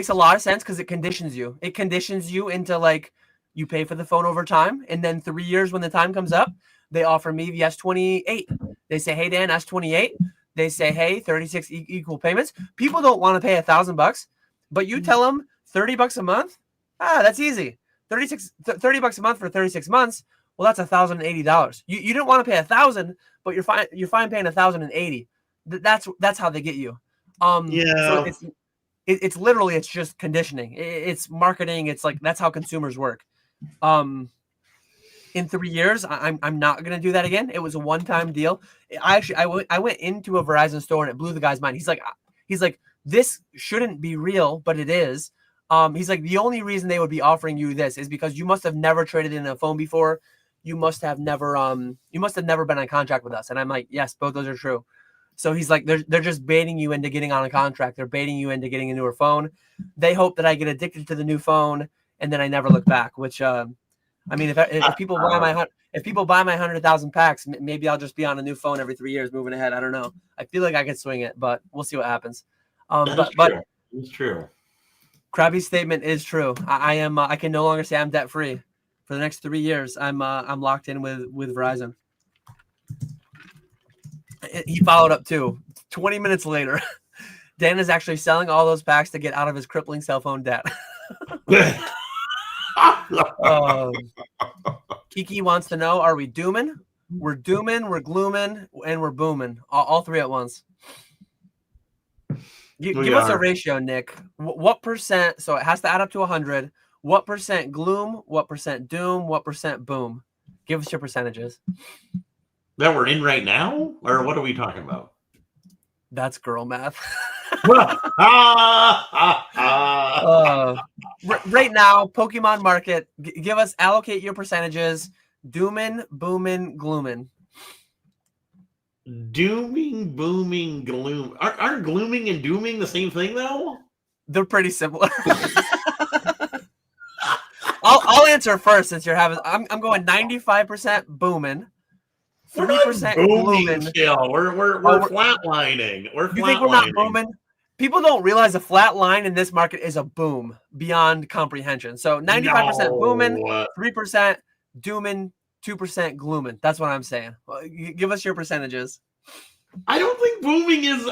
a lot of sense because it conditions you. It conditions you into like you pay for the phone over time, and then 3 years when the time comes up, they offer me the S28. They say, "Hey Dan, S28." They say, "Hey, 36 equal payments." People don't want to pay $1,000, but you tell them $30 a month. That's easy. $30 a month for 36 months. Well, that's $1,080. You don't want to pay $1,000, but you're fine paying $1,080. That's how they get you. So it's literally it's just conditioning. It's marketing. It's like that's how consumers work. In 3 years, I'm not gonna do that again. It was a one-time deal. I went into a Verizon store and it blew the guy's mind. He's like, this shouldn't be real, but it is. He's like, the only reason they would be offering you this is because you must have never traded in a phone before. You must have never been on contract with us. And I'm like, yes, both those are true. So he's like, they're just baiting you into getting on a contract. They're baiting you into getting a newer phone. They hope that I get addicted to the new phone and then I never look back. Which if people buy my 100,000 packs, maybe I'll just be on a new phone every 3 years moving ahead. I don't know. I feel like I could swing it, but we'll see what happens. But it's true. Krabby's statement is true. I can no longer say I'm debt free for the next 3 years. I'm locked in with Verizon. He followed up too. 20 minutes later, Dan is actually selling all those packs to get out of his crippling cell phone debt. Kiki wants to know, are we dooming? We're dooming, we're glooming, and we're booming. All three at once. Give us a ratio, Nick. What percent? So it has to add up to 100. What percent gloom? What percent doom? What percent boom? Give us your percentages. That we're in right now? Or what are we talking about? That's girl math. Right now, Pokemon market. Allocate your percentages. Dooming, booming, glooming. Dooming, booming, gloom. Aren't glooming and dooming the same thing though? They're pretty similar. I'll answer first since you're having. I'm going 95% booming. 3% glooming. Still. We're flatlining. We're flatlining. You think we're not booming? People don't realize a flat line in this market is a boom beyond comprehension. So 95% booming, 3% dooming, 2% glooming. That's what I'm saying. Give us your percentages. I don't think booming is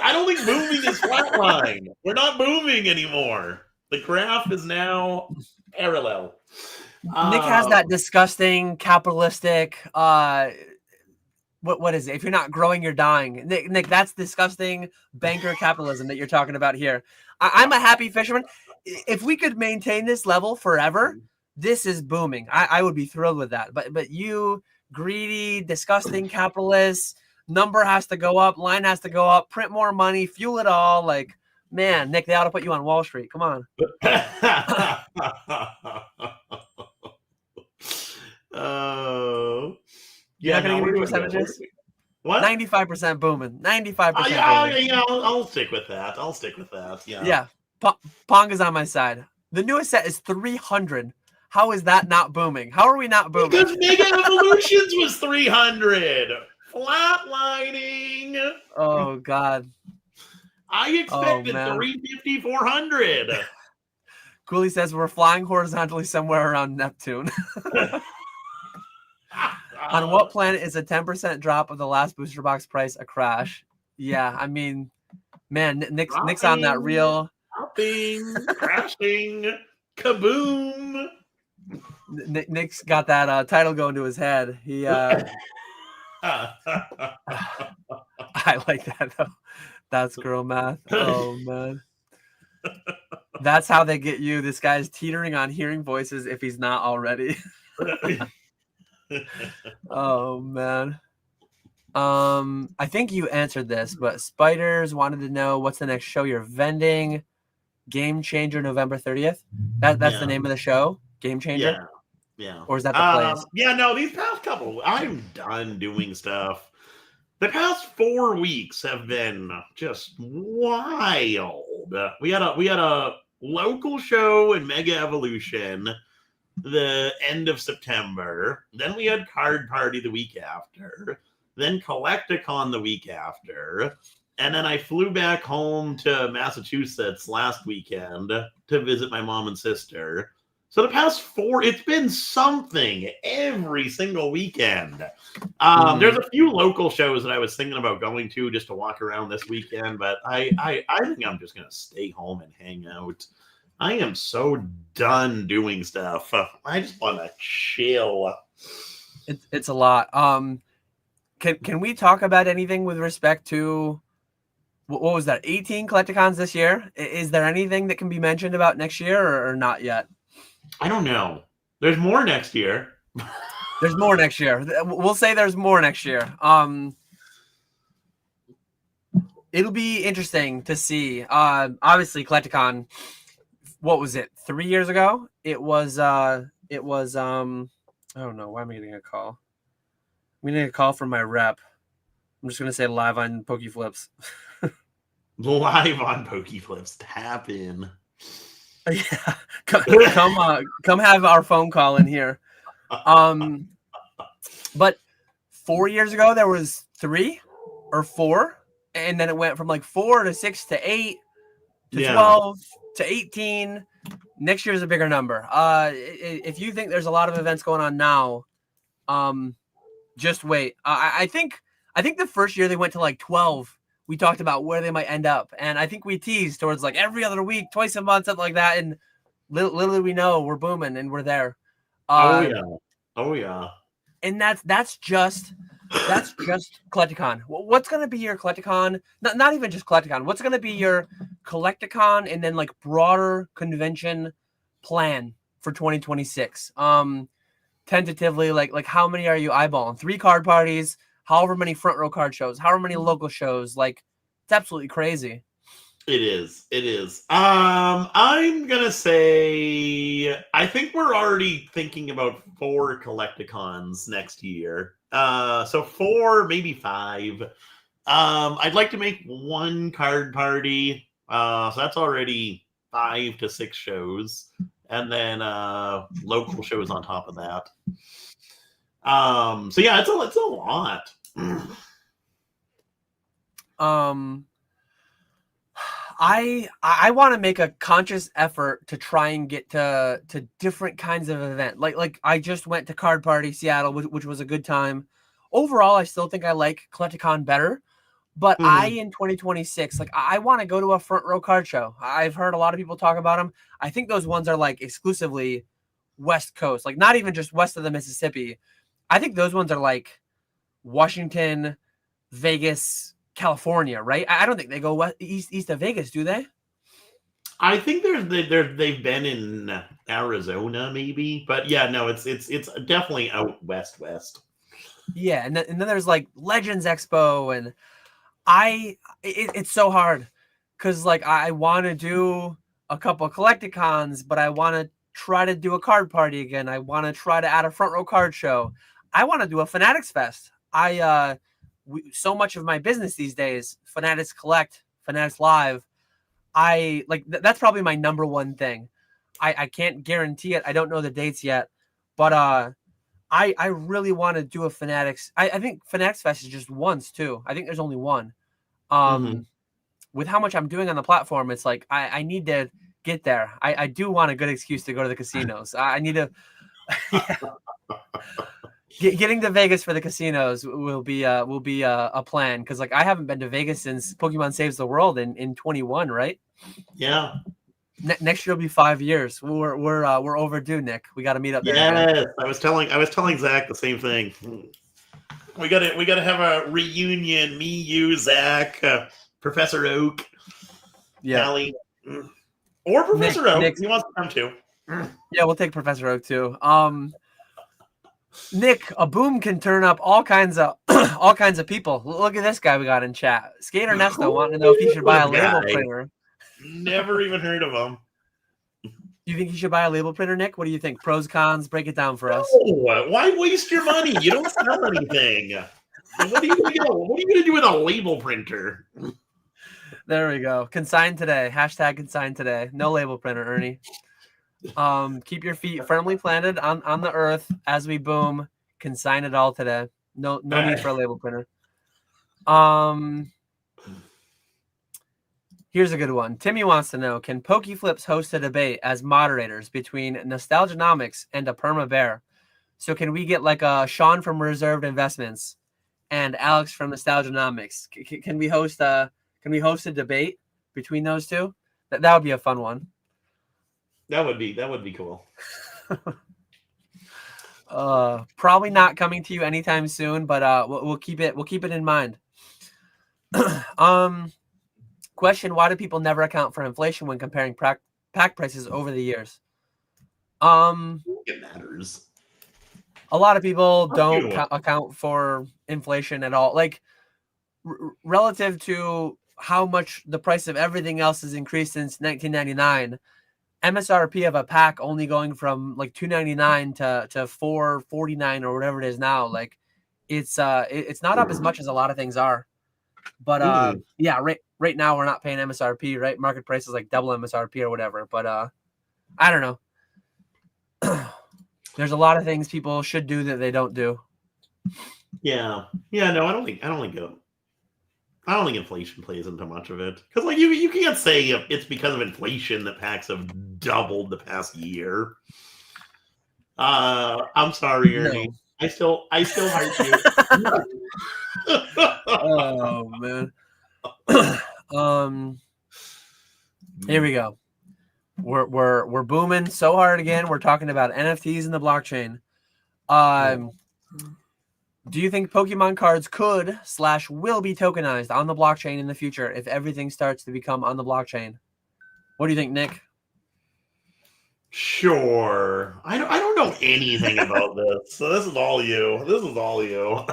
flatline. We're not booming anymore. The graph is now parallel. Nick has that disgusting capitalistic what is it? If you're not growing, you're dying. Nick, that's disgusting banker capitalism that you're talking about here. I'm a happy fisherman. If we could maintain this level forever, this is booming. I would be thrilled with that. But you greedy, disgusting capitalists, number has to go up, line has to go up, print more money, fuel it all. Like, man, Nick, they ought to put you on Wall Street. Come on. Oh. You're Yeah, not gonna no, give we're me doing good. percentages? What? 95% booming. 95% Yeah, booming. yeah, I'll stick with that. I'll stick with that. Yeah. Yeah. Pong is on my side. The newest set is 300. How is that not booming? How are we not booming? Because Mega Evolutions was 300. Flatlining. Oh God. I Oh expected man. 350, 400. Cooley says we're flying horizontally somewhere around Neptune. On what planet is a 10% drop of the last booster box price a crash? Yeah, I mean, man, Nick's on that real. Dropping, crashing, kaboom. Nick's got that title going to his head. He I like that though. That's girl math. Oh man. That's how they get you. This guy's teetering on hearing voices if he's not already. Oh man. I think you answered this, but Spiders wanted to know what's the next show you're vending. Game Changer, November 30th. That's the name of the show. Game Changer. Yeah. Or is that the place? Yeah, no, these past couple, I'm done doing stuff. The past 4 weeks have been just wild. We had a local show in Mega Evolution the end of September. Then we had Card Party the week after. Then Collecticon the week after. And then I flew back home to Massachusetts last weekend to visit my mom and sister. So the past 4, it's been something every single weekend. There's a few local shows that I was thinking about going to just to walk around this weekend, but I think I'm just going to stay home and hang out. I am so done doing stuff. I just want to chill. It's a lot. Can we talk about anything with respect to what was that? 18 Collecticons this year? Is there anything that can be mentioned about next year or not yet? I don't know. There's more next year. There's more next year. We'll say there's more next year. It'll be interesting to see. Obviously, Collecticon. What was it? 3 years ago? It was. I don't know. Why am I getting a call? I'm getting a call from my rep. I'm just gonna say live on PokeFlipz. Live on PokeFlipz. Tap in. Yeah, come have our phone call in here. But 4 years ago there was 3 or 4, and then it went from like 4 to 6 to 8 to 12 to 18. Next year's a bigger number. If you think there's a lot of events going on now, just wait. I think the first year they went to like 12. We talked about where they might end up, and I think we teased towards like every other week, twice a month, something like that. And literally, we know we're booming and we're there. Oh yeah. And that's just Collecticon. What's gonna be your Collecticon? Not even just Collecticon. What's gonna be your Collecticon and then like broader convention plan for 2026? Tentatively, like how many are you eyeballing? 3 card parties. However many front row card shows, however many local shows, like it's absolutely crazy. It is. I'm gonna say I think we're already thinking about 4 Collecticons next year. So 4, maybe 5. I'd like to make 1 card party. So that's already 5 to 6 shows, and then local shows on top of that. So yeah, it's a lot. I want to make a conscious effort to try and get to different kinds of event. Like I just went to Card Party Seattle, which was a good time. Overall, I still think I like Collecticon better. But in 2026, like I want to go to a front row card show. I've heard a lot of people talk about them. I think those ones are like exclusively West Coast, like not even just west of the Mississippi. I think those ones are like Washington, Vegas, California, right? I don't think they go east of Vegas, do they? I think they've been in Arizona, maybe, but yeah, no, it's definitely out west. Yeah, and then there's like Legends Expo, and it's so hard because like I want to do a couple of Collecticons, but I want to try to do a card party again. I want to try to add a front row card show. I want to do a Fanatics Fest. So much of my business these days, Fanatics Collect, Fanatics Live. That's probably my number one thing. I can't guarantee it. I don't know the dates yet, but I really want to do a Fanatics. I think Fanatics Fest is just once too. I think there's only one. With how much I'm doing on the platform, it's like I need to get there. I do want a good excuse to go to the casinos. I need to. Getting to Vegas for the casinos will be a plan, because like I haven't been to Vegas since Pokemon Saves the World in 21, right? Yeah. Next year will be 5 years. We're overdue, Nick. We got to meet up there. Yes, again. I was telling Zach the same thing. We gotta have a reunion. Me, you, Zach, Professor Oak, Callie, or Professor Oak. Nick, he wants to come too. Yeah, we'll take Professor Oak too. Nick, a boom can turn up all kinds of people. Look at this guy we got in chat. Skater Nesto wanting to know if he should buy a label printer. Never even heard of him. You think you should buy a label printer, Nick? What do you think? Pros, cons? Break it down for us. Why waste your money? You don't sell anything. What are you going to do with a label printer? There we go. Consign today. Hashtag consign today. No label printer, Ernie. Keep your feet firmly planted on the earth as we boom. Consign it all today. No need for a label printer. Here's a good one. Timmy wants to know, can PokeFlipz host a debate as moderators between Nostalgianomics and a Perma Bear? So can we get like a Sean from Reserved Investments and Alex from Nostalgianomics? Can we host a debate between those two? That would be a fun one. That would be cool. Probably not coming to you anytime soon, but we'll keep it in mind. Question: why do people never account for inflation when comparing pack prices over the years? It matters. A lot of people don't account for inflation at all. Like relative to how much the price of everything else has increased since 1999, MSRP of a pack only going from like $2.99 to $4.49 or whatever it is now. Like it's not up as much as a lot of things are. But yeah, right now we're not paying MSRP, right? Market price is like double MSRP or whatever. But I don't know. There's a lot of things people should do that they don't do. Yeah. No, I don't think inflation plays into much of it, because like you can't say it's because of inflation that packs have doubled the past year. I'm sorry, Ernie. No. I still hate you. Oh man. Here we go. We're booming so hard again. We're talking about NFTs in the blockchain. Do you think Pokemon cards could / will be tokenized on the blockchain in the future if everything starts to become on the blockchain? What do you think, Nick? Sure. I don't know anything about this, so this is all you.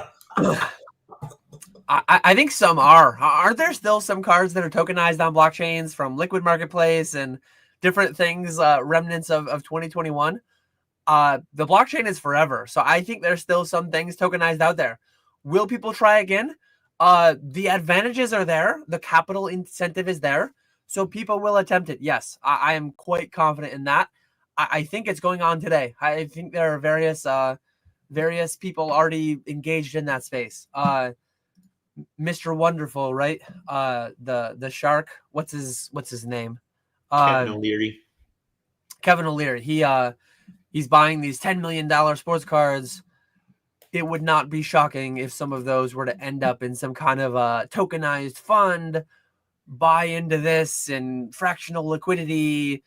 I think some are. Aren't there still some cards that are tokenized on blockchains from Liquid Marketplace and different things, remnants of 2021? The blockchain is forever. So I think there's still some things tokenized out there. Will people try again? The advantages are there. The capital incentive is there. So people will attempt it. Yes, I am quite confident in that. I think it's going on today. I think there are various people already engaged in that space. Mr. Wonderful, right? The shark. What's his name? Kevin O'Leary. Kevin O'Leary. He's buying these $10 million sports cards. It would not be shocking if some of those were to end up in some kind of a tokenized fund, buy into this and fractional liquidity,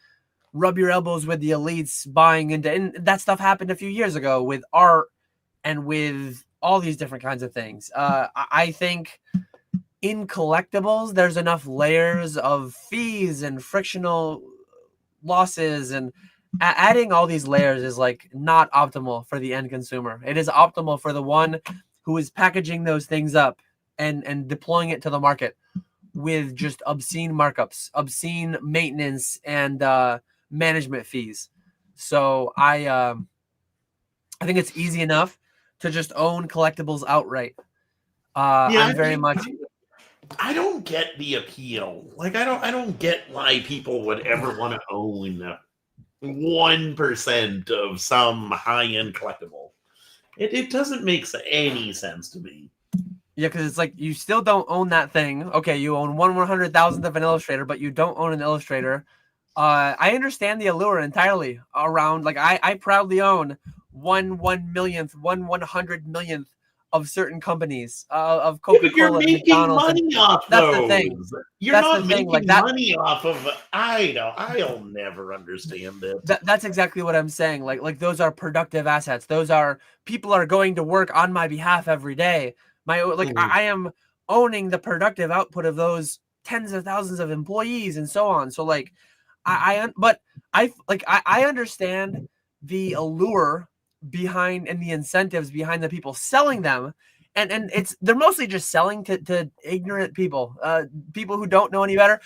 rub your elbows with the elites buying into, and that stuff happened a few years ago with art and with all these different kinds of things. I think in collectibles, there's enough layers of fees and frictional losses, and adding all these layers is like not optimal for the end consumer. It is optimal for the one who is packaging those things up and deploying it to the market with just obscene markups, obscene maintenance, and management fees. So I think it's easy enough to just own collectibles outright. I'm very much. I don't get the appeal. Like I don't get why people would ever want to own 1% of some high-end collectible. It doesn't make any sense to me. Yeah, because it's like you still don't own that thing. Okay, you own 1/100,000th of an illustrator, but you don't own an illustrator. I understand the allure entirely around. Like I proudly own 1/1 millionth, 1/100 millionth of certain companies, of But you're Coca-Cola, making McDonald's. money off That's those. the thing. You're That's not the thing. making Like that. money off of. I'll never understand it. That's exactly what I'm saying. Like those are productive assets. Those are people are going to work on my behalf every day. I am owning the productive output of those tens of thousands of employees and so on. So like I understand the allure behind and the incentives behind the people selling them. And they're mostly just selling to ignorant people, people who don't know any better.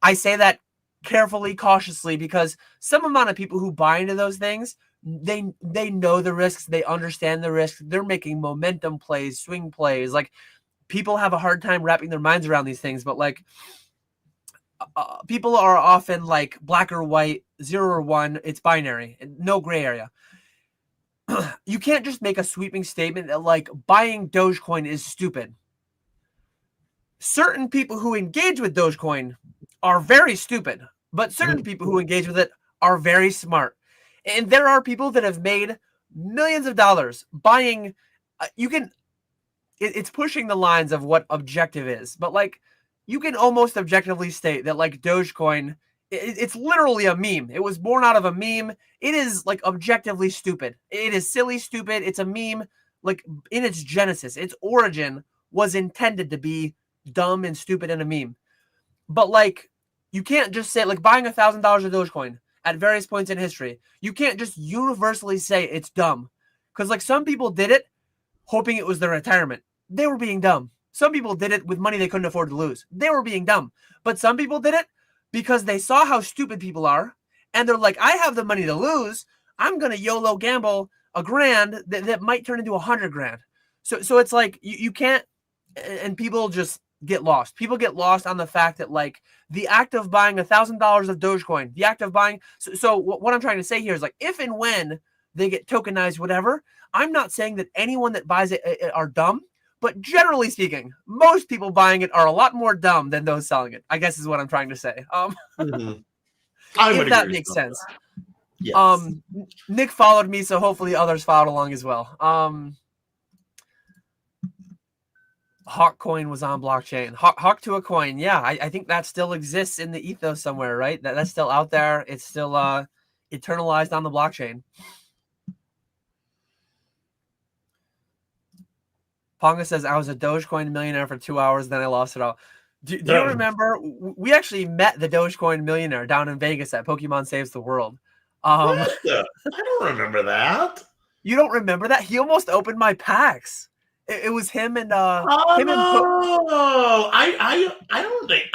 I say that carefully, cautiously, because some amount of people who buy into those things, they know the risks, they understand the risks, they're making momentum plays, swing plays. Like people have a hard time wrapping their minds around these things, but like people are often like black or white, 0 or 1. It's binary, no gray area. You can't just make a sweeping statement that like buying Dogecoin is stupid. Certain people who engage with Dogecoin are very stupid, but certain people who engage with it are very smart. And there are people that have made millions of dollars buying. It's pushing the lines of what objective is, but like you can almost objectively state that like Dogecoin, it's literally a meme. It was born out of a meme. It is like objectively stupid. It is silly, stupid. It's a meme. Like in its genesis, its origin was intended to be dumb and stupid and a meme. But like you can't just say like buying $1,000 of Dogecoin at various points in history. You can't just universally say it's dumb, because like some people did it hoping it was their retirement. They were being dumb. Some people did it with money they couldn't afford to lose. They were being dumb. But some people did it because they saw how stupid people are, and they're like, I have the money to lose. I'm gonna YOLO gamble $1,000 that might turn into $100,000. So it's like you can't, and people just get lost. People get lost on the fact that like the act of buying $1,000 of Dogecoin, the act of buying. So what I'm trying to say here is like if and when they get tokenized, whatever. I'm not saying that anyone that buys it are dumb, but generally speaking, most people buying it are a lot more dumb than those selling it, I guess is what I'm trying to say. If that makes sense. Yes. Nick followed me, so hopefully others followed along as well. Hawk coin was on blockchain. Hawk to a coin. Yeah, I think that still exists in the ethos somewhere, right? That's still out there. It's still eternalized on the blockchain. Ponga says, I was a Dogecoin millionaire for 2 hours, then I lost it all. Do you remember? We actually met the Dogecoin millionaire down in Vegas at Pokemon Saves the World. I don't remember that. You don't remember that? He almost opened my packs. It was him and I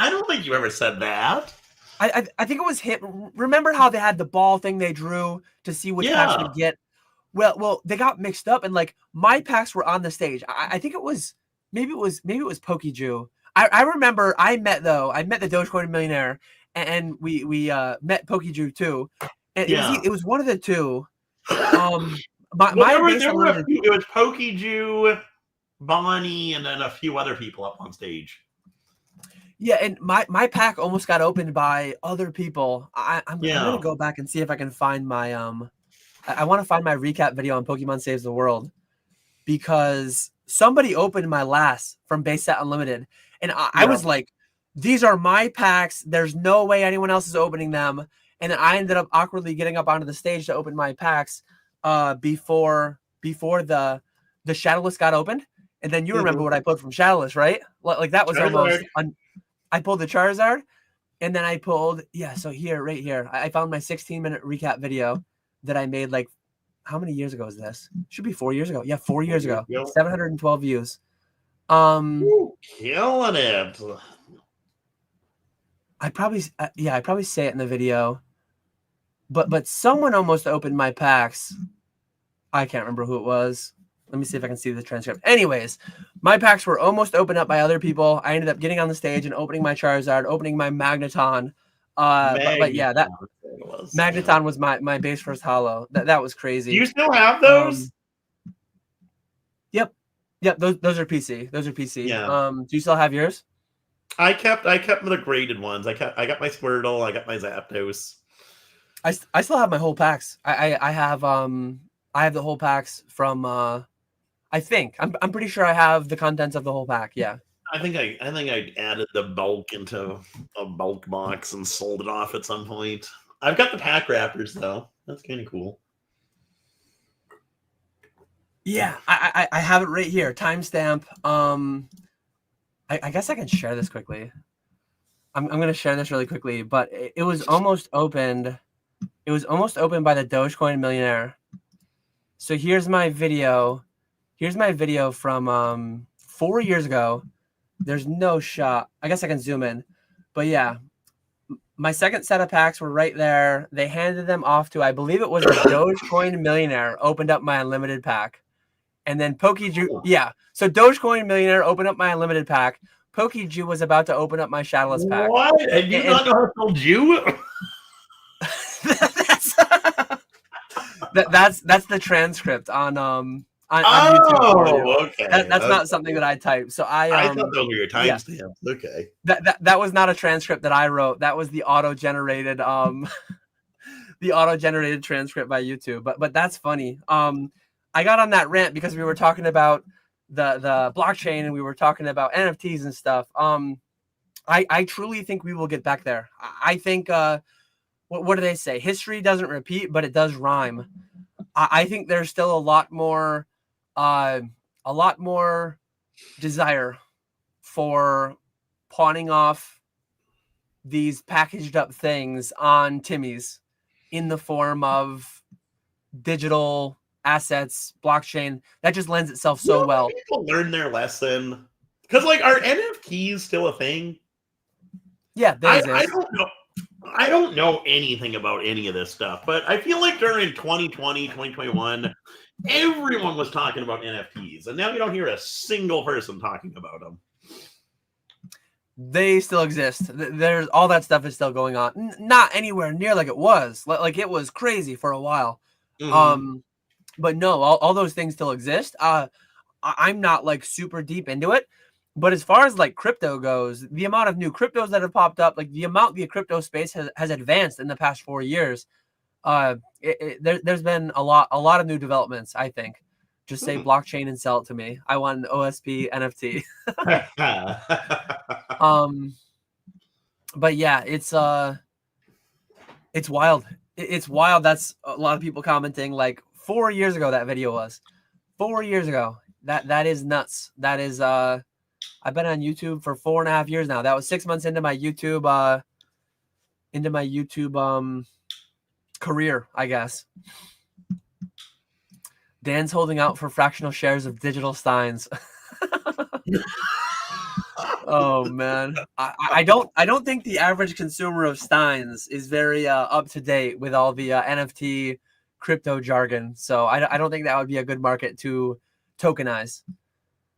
don't think you ever said that. I think it was him. Remember how they had the ball thing they drew to see which packs would get? Well, they got mixed up, and like my packs were on the stage. I think it was maybe it was PokeJew. I remember I met the Dogecoin millionaire, and we met PokeJew too. And it was one of the two. It was PokeJew, Bonnie, and then a few other people up on stage. Yeah, and my pack almost got opened by other people. I'm gonna go back and see if I can find my I want to find my recap video on Pokemon Saves the World, because somebody opened my last from Base Set Unlimited, and I was like, these are my packs. There's no way anyone else is opening them. And then I ended up awkwardly getting up onto the stage to open my packs before the Shadowless got opened. And then you remember what I pulled from Shadowless, right? Like that was Charizard. I pulled the Charizard, and then I pulled, so right here, I found my 16-minute recap video that I made like, how many years ago is this? Should be 4 years ago. Yeah, 4 years ago. 712 views. Ooh, killing it. I probably say it in the video. But someone almost opened my packs. I can't remember who it was. Let me see if I can see the transcript. Anyways, my packs were almost opened up by other people. I ended up getting on the stage and opening my Charizard, opening my Magneton. But yeah, that Magneton was my base first holo. That was crazy. Do you still have those? Yep. Those are PC. Those are PC. Yeah. Do you still have yours? I kept the graded ones. I got my Squirtle. I got my Zapdos. I still have my whole packs. I have the whole packs from I think I'm pretty sure I have the contents of the whole pack. Yeah. I think I added the bulk into a bulk box and sold it off at some point. I've got the pack wrappers though. That's kind of cool. Yeah, I have it right here. Timestamp. I guess I can share this quickly. I'm gonna share this really quickly, but it was almost opened. It was almost opened by the Dogecoin millionaire. So here's my video. Here's my video from 4 years ago. There's no shot. I guess I can zoom in. But yeah, my second set of packs were right there. They handed them off to, I believe it was the Dogecoin millionaire, opened up my unlimited pack. And then PokeJu, yeah. So Dogecoin millionaire opened up my unlimited pack. PokeJu was about to open up my shadowless pack. What? And you not know how to spell Jew? that's the transcript on YouTube. Okay. That's not something that I typed. So I thought those were your timestamps. Yeah. Okay. That was not a transcript that I wrote. That was the auto-generated transcript by YouTube. But that's funny. I got on that rant because we were talking about the blockchain and we were talking about NFTs and stuff. I truly think we will get back there. I think what do they say? History doesn't repeat, but it does rhyme. I think there's still a lot more desire for pawning off these packaged up things on Timmy's in the form of digital assets, blockchain. That just lends itself so well. People learn their lesson because, like, are NFTs still a thing? Yeah, I don't know anything about any of this stuff, but I feel like during 2020, 2021, everyone was talking about NFTs, and now you don't hear a single person talking about them. They still exist. There's all that stuff is still going on. Not anywhere near like it was. Like it was crazy for a while. Mm-hmm. But no, all those things still exist. I'm not like super deep into it. But as far as like crypto goes, the amount of new cryptos that have popped up, like the amount the crypto space has advanced in the past 4 years, there's been a lot of new developments. I think. Just say blockchain and sell it to me. I want an OSP NFT. But yeah, it's wild. It's wild. That's a lot of people commenting. Like 4 years ago, that video was 4 years ago. That is nuts. That is I've been on YouTube for 4.5 years now. That was 6 months into my YouTube career, I guess. Dan's holding out for fractional shares of digital Steins. Oh man, I don't think the average consumer of Steins is very up to date with all the NFT crypto jargon. So I don't think that would be a good market to tokenize.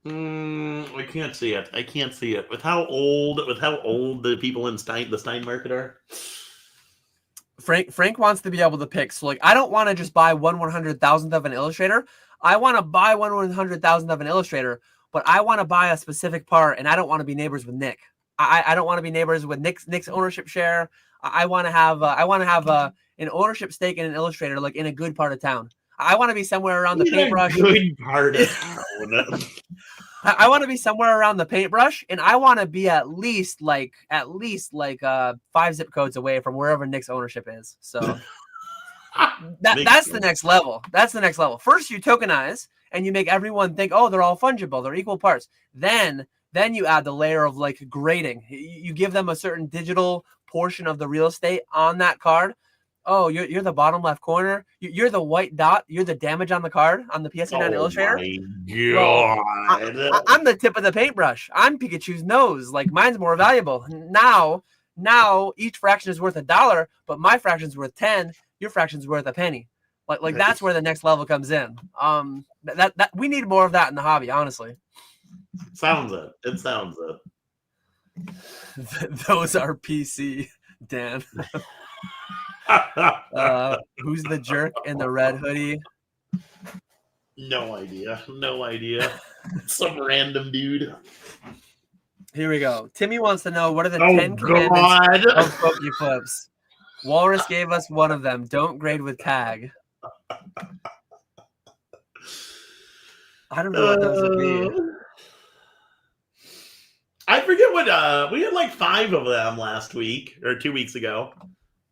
I can't see it. I can't see it with how old the people in the Stein market are. Frank wants to be able to pick. So like, I don't want to just buy 1/100,000th of an illustrator. I want to buy 1/100,000th of an illustrator, but I want to buy a specific part, and I don't want to be neighbors with Nick. I don't want to be neighbors with Nick's ownership share. I want to have an ownership stake in an illustrator, like in a good part of town. I want to be somewhere around the paintbrush. Good part of town. I want to be somewhere around the paintbrush, and I want to be at least like 5 zip codes away from wherever Nick's ownership is. So that's the next level. That's the next level. First, you tokenize, and you make everyone think, oh, they're all fungible, they're equal parts. Then you add the layer of like grading. You give them a certain digital portion of the real estate on that card. Oh, you're the bottom left corner. You're the white dot. You're the damage on the card on the PSA 9 illustrator. Well, I'm the tip of the paintbrush. I'm Pikachu's nose. Like mine's more valuable. Now each fraction is worth $1, but my fraction is worth 10 your fraction's worth a penny. Like that's where the next level comes in. That we need more of that in the hobby, honestly. Sounds it. It sounds it. Those are PC, Dan. Who's the jerk in the red hoodie? No idea. No idea. Some random dude. Here we go. Timmy wants to know, what are the 10 commandments of PokeFlipz? Walrus gave us one of them. Don't grade with tag. I don't know what those would be. I forget what we had like 5 of them last week or 2 weeks ago.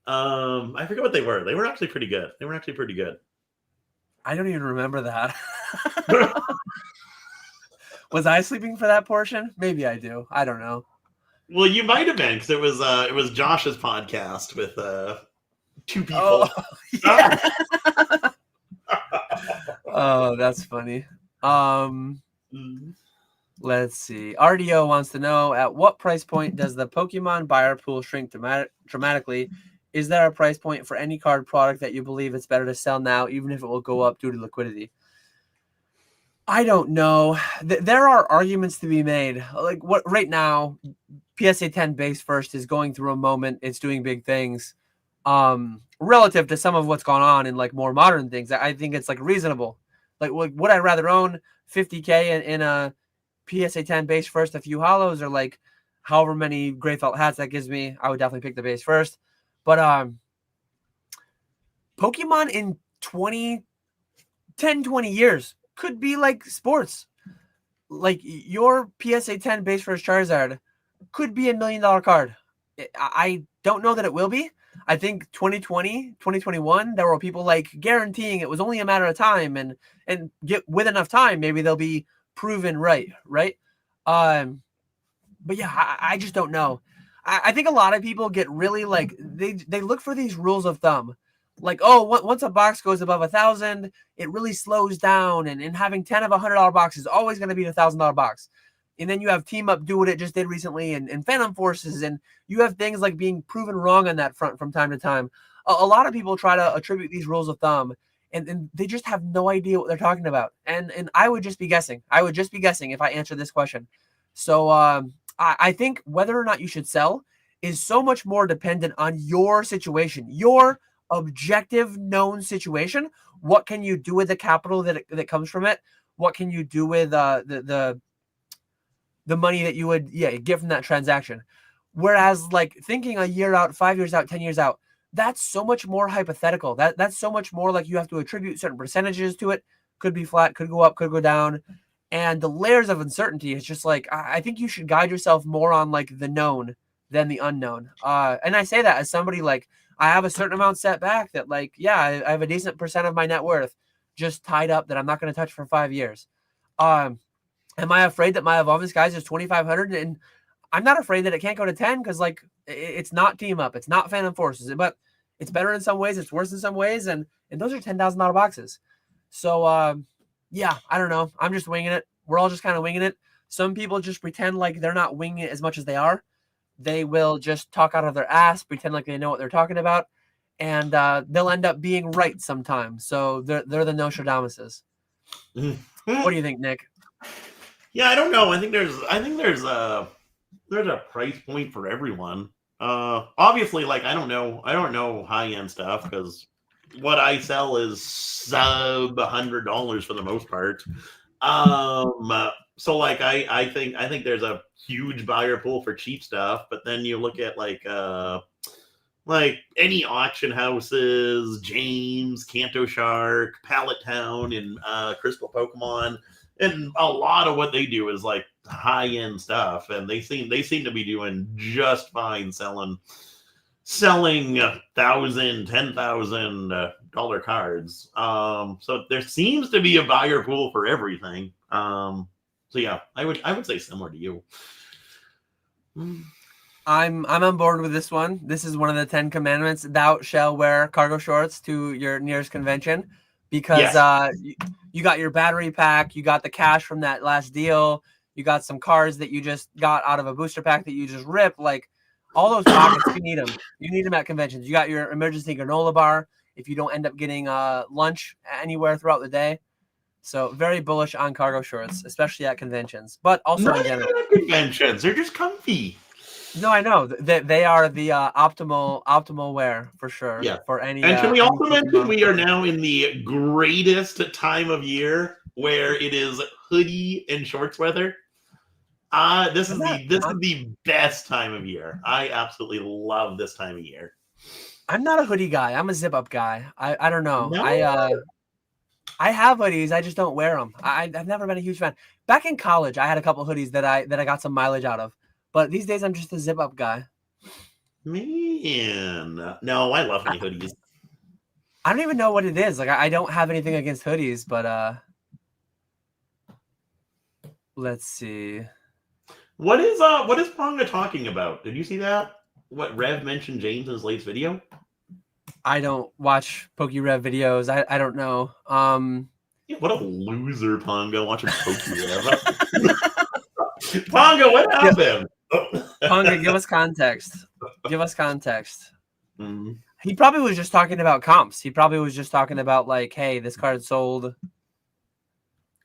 I forget what they were. They were actually pretty good. I don't even remember that. Was I sleeping for that portion? Maybe I do. I don't know. Well, you might have been, because it was Josh's podcast with 2 people. Oh, yeah. Oh, that's funny. Let's see. RDO wants to know, at what price point does the Pokemon buyer pool shrink dramatically? Is there a price point for any card product that you believe it's better to sell now, even if it will go up due to liquidity? I don't know. There are arguments to be made. Like what right now, PSA 10 base first is going through a moment. It's doing big things. Relative to some of what's gone on in like more modern things, I think it's like reasonable. Like would I rather own 50K in a PSA 10 base first, a few hollows, or like however many gray felt hats that gives me? I would definitely pick the base first. But Pokemon in 20 years could be like sports. Like your PSA 10 base first Charizard could be $1 million card. I don't know that it will be. I think 2020, 2021, there were people like guaranteeing it was only a matter of time, and get with enough time, maybe they'll be proven right? But yeah, I just don't know. I think a lot of people get really like, they look for these rules of thumb. Like, oh, once a box goes above 1,000, it really slows down, and having 10 of $100 box is always going to be a $1,000 box. And then you have Team Up do what it just did recently, and Phantom Forces, and you have things like being proven wrong on that front from time to time. A lot of people try to attribute these rules of thumb, and they just have no idea what they're talking about. And I would just be guessing. I would just be guessing if I answered this question. So I think whether or not you should sell is so much more dependent on your situation, your objective known situation. What can you do with the capital that comes from it? What can you do with the money that you would get from that transaction? Whereas like thinking a year out, 5 years out, 10 years out, that's so much more hypothetical. That's so much more like you have to attribute certain percentages to it. Could be flat, could go up, could go down. And the layers of uncertainty is just like, I think you should guide yourself more on like the known than the unknown. And I say that as somebody like, I have a certain amount set back that like, yeah, I have a decent percent of my net worth just tied up that I'm not going to touch for 5 years. Am I afraid that my Evolving Skies is 2,500? And I'm not afraid that it can't go to 10, because like it's not Team Up, it's not Phantom Forces, but it's better in some ways, it's worse in some ways, and those are $10,000 boxes. So yeah, I don't know. I'm just winging it. We're all just kind of winging it. Some people just pretend like they're not winging it as much as they are. They will just talk out of their ass, pretend like they know what they're talking about, and they'll end up being right sometimes. So they're the Nostradamuses. What do you think, Nick? Yeah, I don't know. I think there's a price point for everyone. Obviously, like I don't know high-end stuff, because what I sell is sub $100 for the most part. So like I think there's a huge buyer pool for cheap stuff, but then you look at like any auction houses, James, Kanto Shark, Pallet Town, and Crystal Pokemon, and a lot of what they do is like high-end stuff, and they seem to be doing just fine selling $1,000, $10,000 cards. So there seems to be a buyer pool for everything. So yeah, I would say similar to you. I'm on board with this one. This is one of the 10 commandments. Thou shalt wear cargo shorts to your nearest convention, because yes. You got your battery pack, you got the cash from that last deal, you got some cards that you just got out of a booster pack that you just ripped. Like all those pockets, you need them. You need them at conventions. You got your emergency granola bar. if you don't end up getting lunch anywhere throughout the day. So very bullish on cargo shorts, especially at conventions, but also in general. Not conventions, they're just comfy. No, I know they are the optimal wear for sure. Yeah. For any. And can we also mention we are person. now in the greatest time of year where it is hoodie and shorts weather. This is the best time of year. I absolutely love this time of year. I'm not a hoodie guy. I'm a zip up guy. I don't know. No. I have hoodies. I just don't wear them. I've never been a huge fan. Back in college, I had a couple hoodies that I got some mileage out of. But these days, I'm just a zip up guy. Man, no, I love my hoodies. I don't even know what it is. Like I don't have anything against hoodies, but let's see. What is Ponga talking about? Did you see that? What Rev mentioned James in his latest video? I don't watch PokeRev videos. I don't know. Yeah, what a loser, Ponga, watching PokeRev. Ponga, what happened? Ponga, give us context. Give us context. Mm-hmm. He probably was just talking about comps. He probably was just talking about like, hey, this card sold.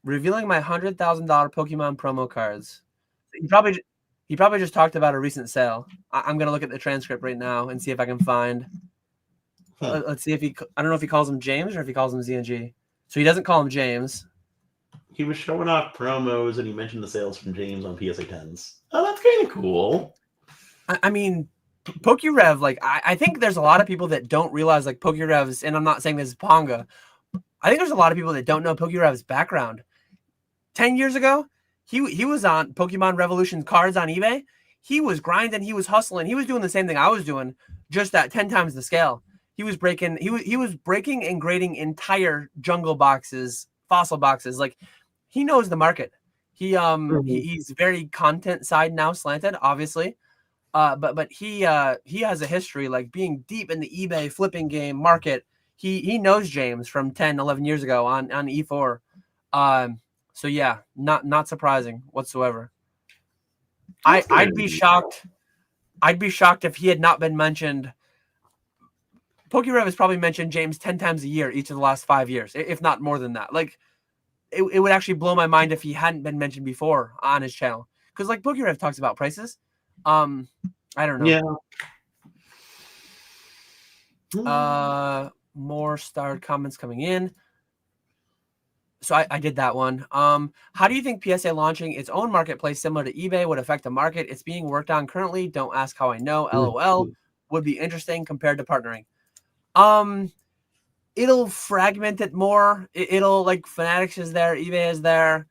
Revealing my $100,000 Pokemon promo cards. He probably just talked about a recent sale. I'm gonna look at the transcript right now and see if I can find. Let's see if I don't know if he calls him James or if he calls him ZNG. So he doesn't call him James. He was showing off promos and he mentioned the sales from James on PSA 10s. Oh, that's kind of cool. I mean, PokeRev, like I think there's a lot of people that don't realize like PokeRev's, and I'm not saying this is Ponga. I think there's a lot of people that don't know PokeRev's background. 10 years ago, he was on Pokemon Revolution cards on eBay. He was grinding, he was hustling, he was doing the same thing I was doing, just at 10 times the scale. He was breaking and grading entire jungle boxes, fossil boxes. Like he knows the market. He's very content side now slanted, obviously. But he has a history like being deep in the eBay flipping game market. He knows James from 10, 11 years ago on E4. So yeah, not surprising whatsoever. I'd be shocked. I'd be shocked if he had not been mentioned. PokeRev has probably mentioned James 10 times a year each of the last 5 years, if not more than that. Like it would actually blow my mind if he hadn't been mentioned before on his channel. Because like PokeRev talks about prices. I don't know. Yeah. More starred comments coming in. So I did that one. How do you think PSA launching its own marketplace similar to eBay would affect the market? It's being worked on currently. Don't ask how I know. LOL. Would be interesting compared to partnering. It'll fragment it more. It'll like Fanatics is there, eBay is there.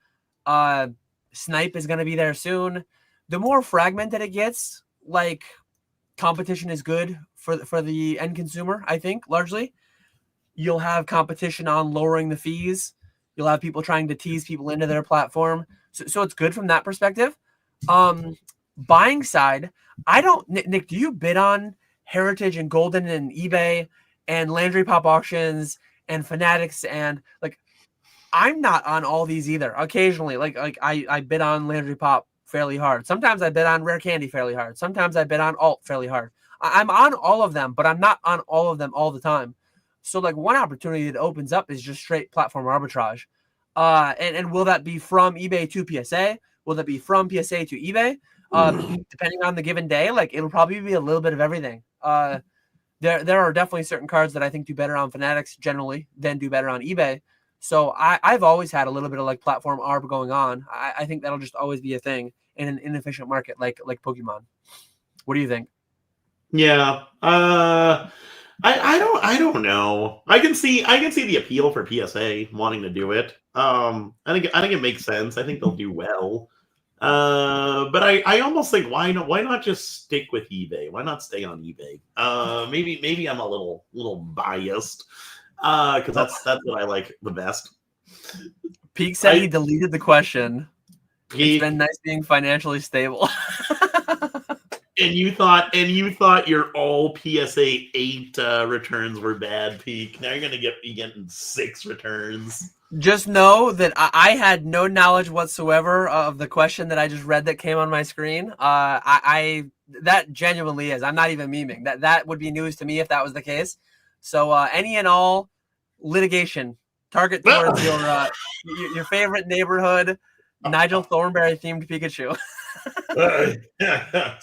Snipe is going to be there soon. The more fragmented it gets, like competition is good for the end consumer, I think, largely. You'll have competition on lowering the fees. You'll have people trying to tease people into their platform. So it's good from that perspective. Buying side, I don't, Nick, do you bid on Heritage and Golden and eBay and Landry Pop auctions and Fanatics? And like, I'm not on all these either. Occasionally, like I bid on Landry Pop fairly hard. Sometimes I bid on Rare Candy fairly hard. Sometimes I bid on Alt fairly hard. I'm on all of them, but I'm not on all of them all the time. So like one opportunity that opens up is just straight platform arbitrage. And will that be from eBay to PSA? Will that be from PSA to eBay? Depending on the given day, like it'll probably be a little bit of everything. There are definitely certain cards that I think do better on Fanatics generally than do better on eBay. So I've always had a little bit of like platform arb going on. I think that'll just always be a thing in an inefficient market like Pokemon. What do you think? Yeah. I don't know. I can see the appeal for PSA wanting to do it. I think it makes sense. I think they'll do well. But I almost think why not just stick with eBay? Why not stay on eBay? Maybe I'm a little biased. Because that's what I like the best. Peak said he deleted the question. It's been nice being financially stable. And you thought your all PSA 8 returns were bad, Peak. Now you're gonna be getting 6 returns. Just know that I had no knowledge whatsoever of the question that I just read that came on my screen. That genuinely is. I'm not even memeing. That would be news to me if that was the case. So any and all litigation target towards your favorite neighborhood Nigel Thornberry themed Pikachu.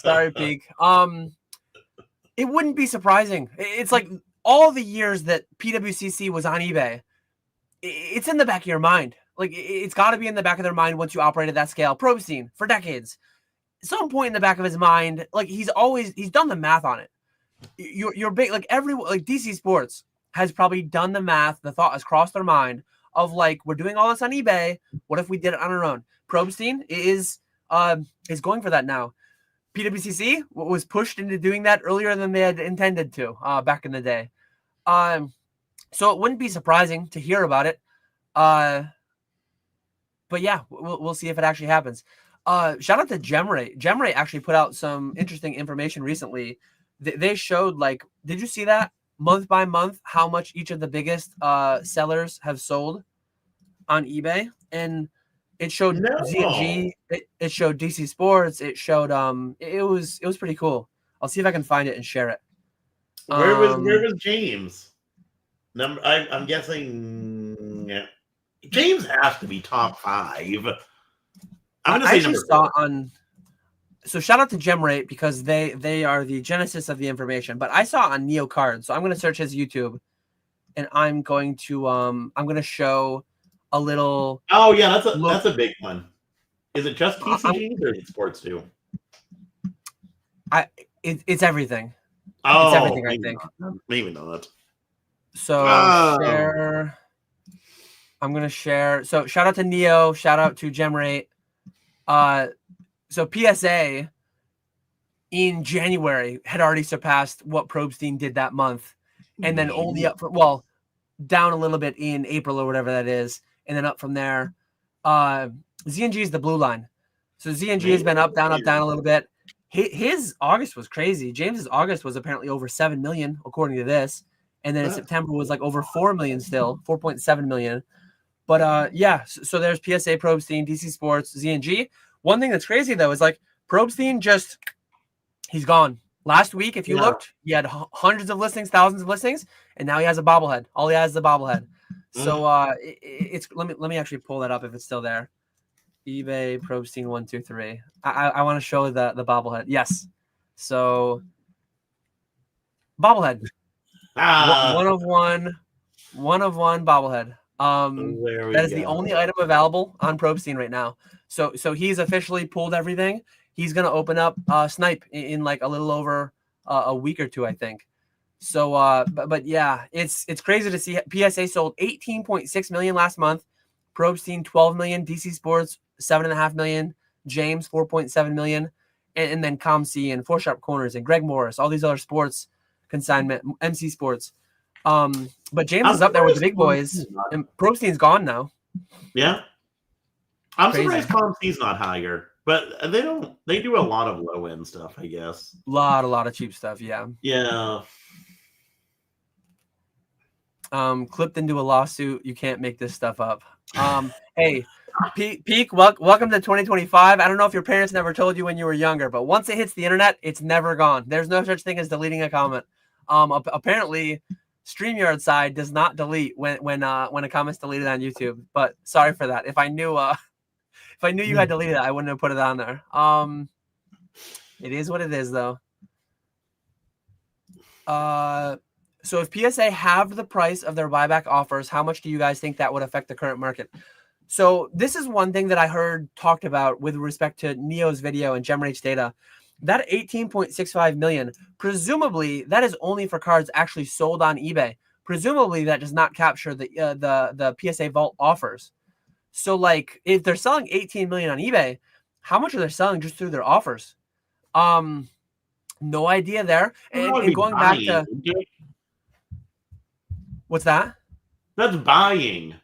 Sorry, Peak. It wouldn't be surprising. It's like all the years that PWCC was on eBay, it's in the back of your mind. Like it's got to be in the back of their mind once you operate at that scale. Probstein for decades. Some point in the back of his mind, like he's done the math on it. You're big, like DC Sports has probably done the math. The thought has crossed their mind of like, we're doing all this on eBay. What if we did it on our own? Probstein is going for that now. PWCC was pushed into doing that earlier than they had intended to back in the day. So it wouldn't be surprising to hear about it. But yeah, we'll see if it actually happens. Shout out to Gemray. Gemray actually put out some interesting information recently. They showed, like, did you see that month by month how much each of the biggest sellers have sold on eBay? And it showed ZNG, it showed DC Sports, it showed it was pretty cool. I'll see if I can find it and share it. Where was James? I'm guessing James has to be top 5. I'm gonna say number 4. So shout out to Gemrate because they are the genesis of the information. But I saw it on Neo Card, so I'm gonna search his YouTube, and I'm going to show a little. Oh yeah, that's a big one. Is it just TCGs or is it sports too? It's everything. Oh, it's everything. I think maybe not. So share. I'm gonna share. So shout out to Neo. Shout out to Gemrate. So PSA in January had already surpassed what Probstein did that month, and then only up down a little bit in April or whatever that is, and then up from there. ZNG is the blue line, so ZNG has been up, down a little bit. His August was crazy. James's August was apparently over 7 million according to this, and then in September was like over 4 million, still 4.7 million. But yeah, so there's PSA, Probstein, DC Sports, ZNG. One thing that's crazy though is like Probstein he's gone. Last week, if you looked, he had hundreds of listings, thousands of listings, and now he has a bobblehead. All he has is a bobblehead. So it's let me actually pull that up if it's still there. eBay Probstein 123. I want to show the bobblehead. Yes. So bobblehead. One of one bobblehead. That is the only item available on Probstein right now. So he's officially pulled everything. He's gonna open up Snipe in like a little over a week or two, I think. So but yeah, it's crazy to see. PSA sold 18.6 million last month, Probstein 12 million, DC Sports 7.5 million, James 4.7 million, and then ComC and Four Sharp Corners and Greg Morris, all these other sports consignment, MC Sports. But James is up there with the big boys, and Probstein's gone now. Yeah, I'm surprised ComC's not higher, but they do a lot of low end stuff, I guess. A lot of cheap stuff. Yeah. Clipped into a lawsuit. You can't make this stuff up. Hey, Peak, welcome to 2025. I don't know if your parents never told you when you were younger, but once it hits the internet, it's never gone. There's no such thing as deleting a comment. Apparently, StreamYard side does not delete when a comment's deleted on YouTube. But sorry for that. If I knew you had deleted it, I wouldn't have put it on there. It is what it is, though. So if PSA halved the price of their buyback offers, how much do you guys think that would affect the current market? So this is one thing that I heard talked about with respect to Neo's video and GemRate's data. That 18.65 million, presumably that is only for cards actually sold on eBay. Presumably that does not capture the PSA Vault offers. So like if they're selling 18 million on eBay, how much are they selling just through their offers? No idea there. And going back to what's that? That's buying.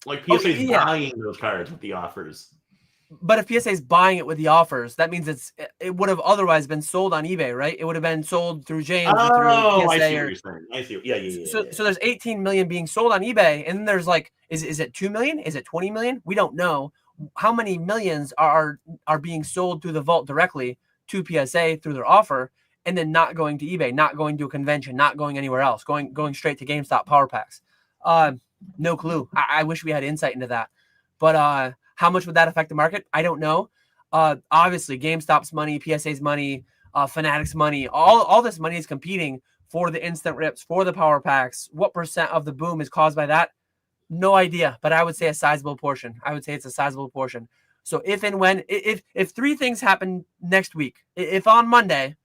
Like PSA is buying those cards with the offers. But if PSA is buying it with the offers, that means it would have otherwise been sold on eBay, right? It would have been sold through James or through PSA. I see what you're saying. I see. Yeah. So there's 18 million being sold on eBay, and then there's like, is it 2 million? Is it 20 million? We don't know. How many millions are being sold through the vault directly to PSA through their offer, and then not going to eBay, not going to a convention, not going anywhere else, going straight to GameStop power packs. No clue. I wish we had insight into that. But how much would that affect the market? I don't know. Obviously, GameStop's money, PSA's money, Fanatics money, all this money is competing for the instant rips, for the power packs. What percent of the boom is caused by that? No idea, but I would say a sizable portion. I would say it's a sizable portion. So if and when, if three things happen next week, if on Monday,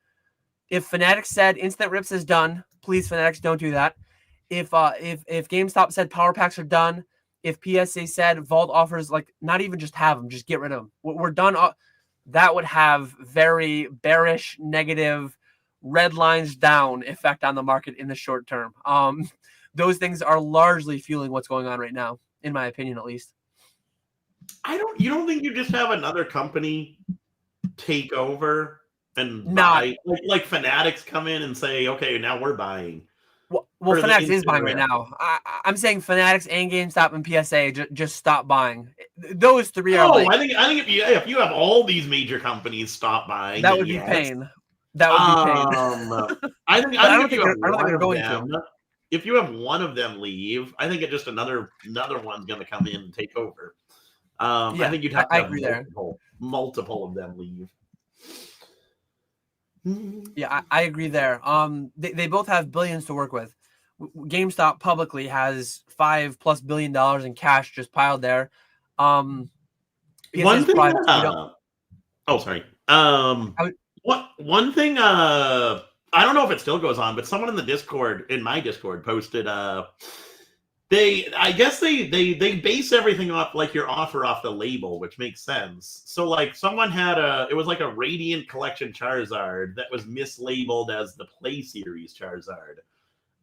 if Fanatics said instant rips is done, please Fanatics don't do that. If GameStop said power packs are done, if PSA said vault offers, like not even just have them, just get rid of them. We're done. That would have very bearish, negative, red lines down effect on the market in the short term. Those things are largely fueling what's going on right now, in my opinion, at least. You don't think you just have another company take over and buy, like Fanatics come in and say, okay, now we're buying. Well, Fanatics is buying right now. I'm saying Fanatics and GameStop and PSA just stop buying. Those three are. I think if you have all these major companies stop buying, that would be pain. That would be pain. I don't think they're going to. If you have one of them leave, I think just another one's going to come in and take over. I think you'd have to have multiple of them leave. Yeah, I agree there. They both have billions to work with. GameStop publicly has $5+ billion in cash just piled there. One thing. One thing. I don't know if it still goes on, but someone in my Discord, posted. I guess they base everything off like your offer off the label, which makes sense. So like someone had it was like a Radiant Collection Charizard that was mislabeled as the Play Series Charizard.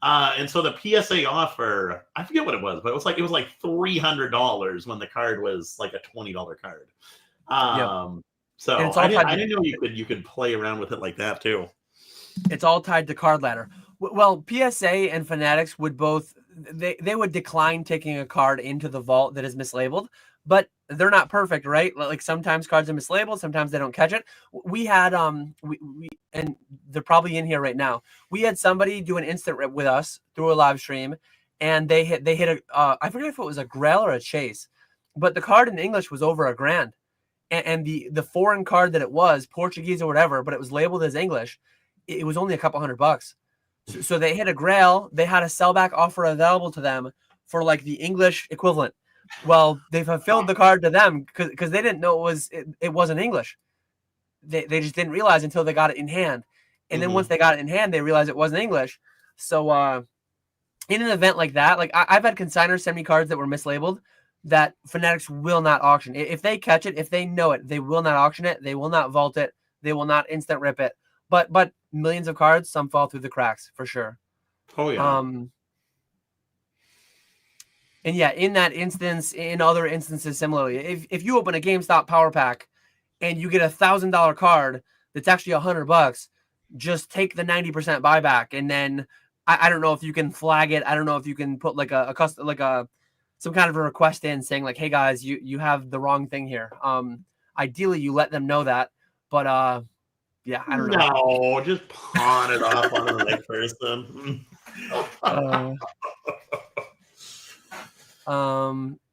And so the PSA offer, I forget what it was, but it was like $300 when the card was like a $20 card. So I didn't know you could play around with it like that too. It's all tied to card ladder. Well, PSA and Fanatics would both they would decline taking a card into the vault that is mislabeled, but they're not perfect, right? Like sometimes cards are mislabeled, sometimes they don't catch it. We had we and they're probably in here right now. We had somebody do an instant rip with us through a live stream, and they hit a I forget if it was a Grail or a Chase, but the card in English was over $1,000, and the foreign card that it was, Portuguese or whatever, but it was labeled as English. It was only a couple $100. So they hit a Grail. They had a sellback offer available to them for like the English equivalent. Well, they fulfilled the card to them because they didn't know it wasn't English. They just didn't realize until they got it in hand. And then once they got it in hand, they realized it wasn't English. So in an event like that, like I've had consigners send me cards that were mislabeled that Fanatics will not auction. If they catch it, if they know it, they will not auction it. They will not vault it. They will not instant rip it. But millions of cards, some fall through the cracks for sure. Oh yeah. And yeah, in that instance, in other instances, similarly, if you open a GameStop power pack and you get $1,000 card that's actually $100, just take the 90% buyback, and then I don't know if you can flag it. I don't know if you can put like some kind of a request in saying like, hey guys, you have the wrong thing here. Ideally, you let them know that, but yeah, I don't know. No, just pawn it off on the next person.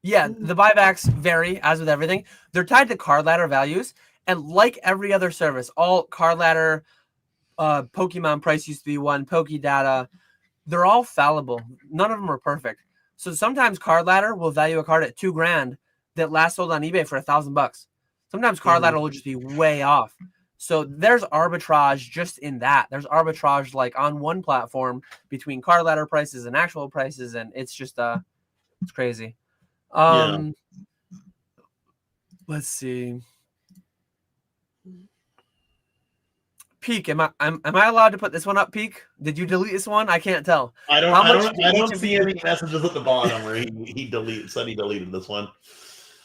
Yeah, the buybacks vary, as with everything. They're tied to card ladder values, and like every other service, all card ladder, Pokemon price used to be one, Pokedata, they're all fallible. None of them are perfect. So sometimes card ladder will value a card at $2,000 that last sold on eBay for $1,000. Sometimes card ladder will just be way off. So there's arbitrage just in that. There's arbitrage like on one platform between card ladder prices and actual prices, and it's just it's crazy. Let's see. Peak, am I allowed to put this one up? Peak, did you delete this one? I can't tell. I don't see any messages at the bottom where he deleted this one.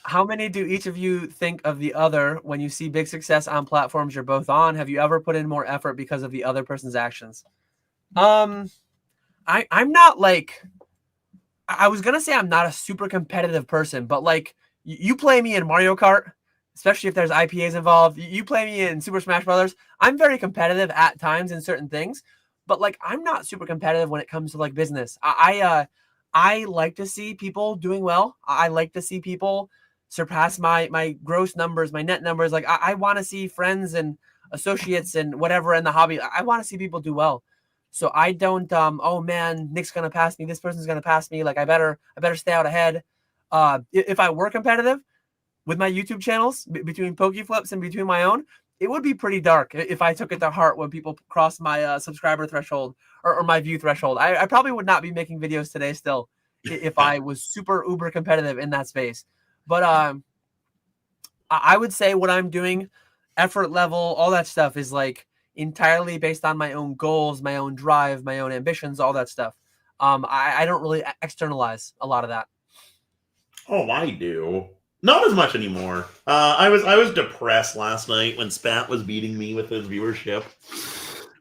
How many do each of you think of the other when you see big success on platforms you're both on? Have you ever put in more effort because of the other person's actions? I'm not like, I was gonna say I'm not a super competitive person, but like you play me in Mario Kart especially if there's IPAs involved. You play me in Super Smash Brothers. I'm very competitive at times in certain things, but like I'm not super competitive when it comes to like business. I like to see people doing well. I like to see people surpass my gross numbers, my net numbers. Like I want to see friends and associates and whatever in the hobby. I want to see people do well. So I don't oh man, Nick's gonna pass me, this person's gonna pass me. Like I better stay out ahead. If I were competitive with my YouTube channels between PokeFlipz and between my own, it would be pretty dark if I took it to heart when people cross my subscriber threshold or my view threshold. I probably would not be making videos today still if I was super uber competitive in that space. But I would say what I'm doing, effort level, all that stuff is like entirely based on my own goals, my own drive, my own ambitions, all that stuff. I don't really externalize a lot of that. Oh, I do. Not as much anymore. I was depressed last night when Spat was beating me with his viewership.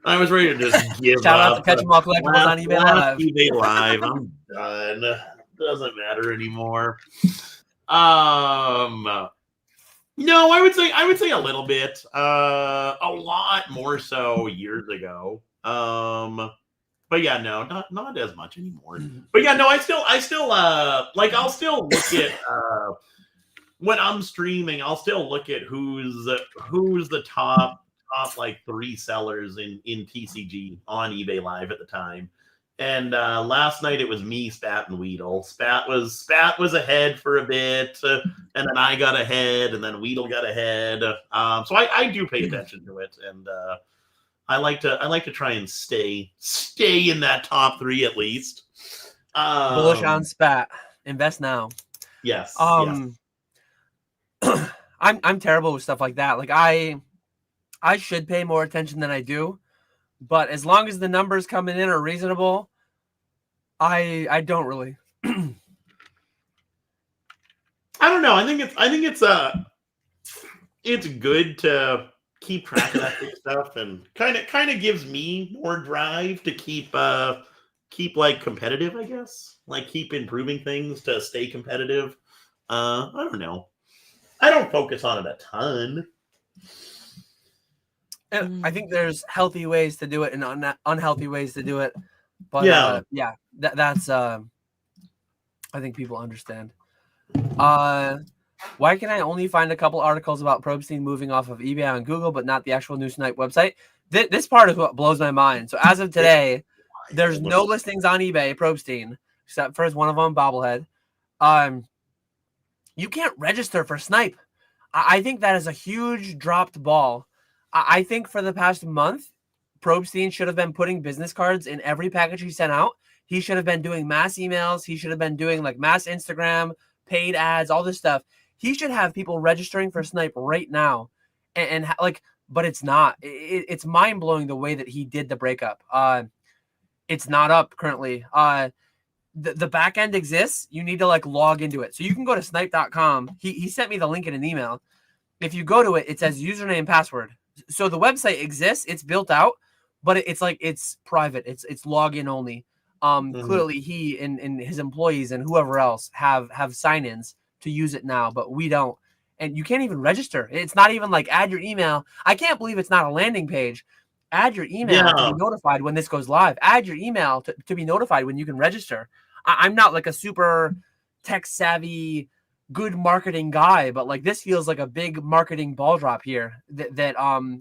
I was ready to just give Shout up. out to KetchumAllCollectibles on eBay Live. eBay Live. I'm done. Doesn't matter anymore. No, I would say a little bit. A lot more so years ago. But yeah, no, not as much anymore. But yeah, no, I still like I'll still look at when I'm streaming, I'll still look at who's the top like 3 sellers in TCG on eBay Live at the time. And last night it was me, Spat, and Weedle. Spat was ahead for a bit, and then I got ahead, and then Weedle got ahead. So I do pay attention to it, and I like to try and stay in that top 3 at least. Bullish on Spat. Invest now. Yes. Yes. I'm terrible with stuff like that. Like I should pay more attention than I do, but as long as the numbers coming in are reasonable, I don't really. I don't know. I think it's good to keep track of that stuff, and kind of gives me more drive to keep like competitive, I guess. Like keep improving things to stay competitive. I don't know. I don't focus on it a ton. I think there's healthy ways to do it and unhealthy ways to do it. But that's I think people understand. Why can I only find a couple articles about Probstein moving off of eBay on Google, but not the actual Newsnight website? This part is what blows my mind. So as of today, there's no listings on eBay Probstein except for one of them, Bobblehead. You can't register for Snipe. I think that is a huge dropped ball. I think for the past month, Probstein should have been putting business cards in every package he sent out. He should have been doing mass emails. He should have been doing like mass Instagram, paid ads, all this stuff. He should have people registering for Snipe right now. And but it's not. It's mind-blowing the way that he did the breakup. It's not up currently. The back end exists. You need to like log into it. So you can go to snipe.com. He sent me the link in an email. If you go to it, it says username and password. So the website exists. It's built out, but it's private. It's login only. Clearly he and his employees and whoever else have sign-ins to use it now, but we don't. And you can't even register. It's not even like add your email. I can't believe it's not a landing page. Add your email to be notified when this goes live. Add your email to be notified when you can register. I'm not like a super tech savvy, good marketing guy, but like this feels like a big marketing ball drop here that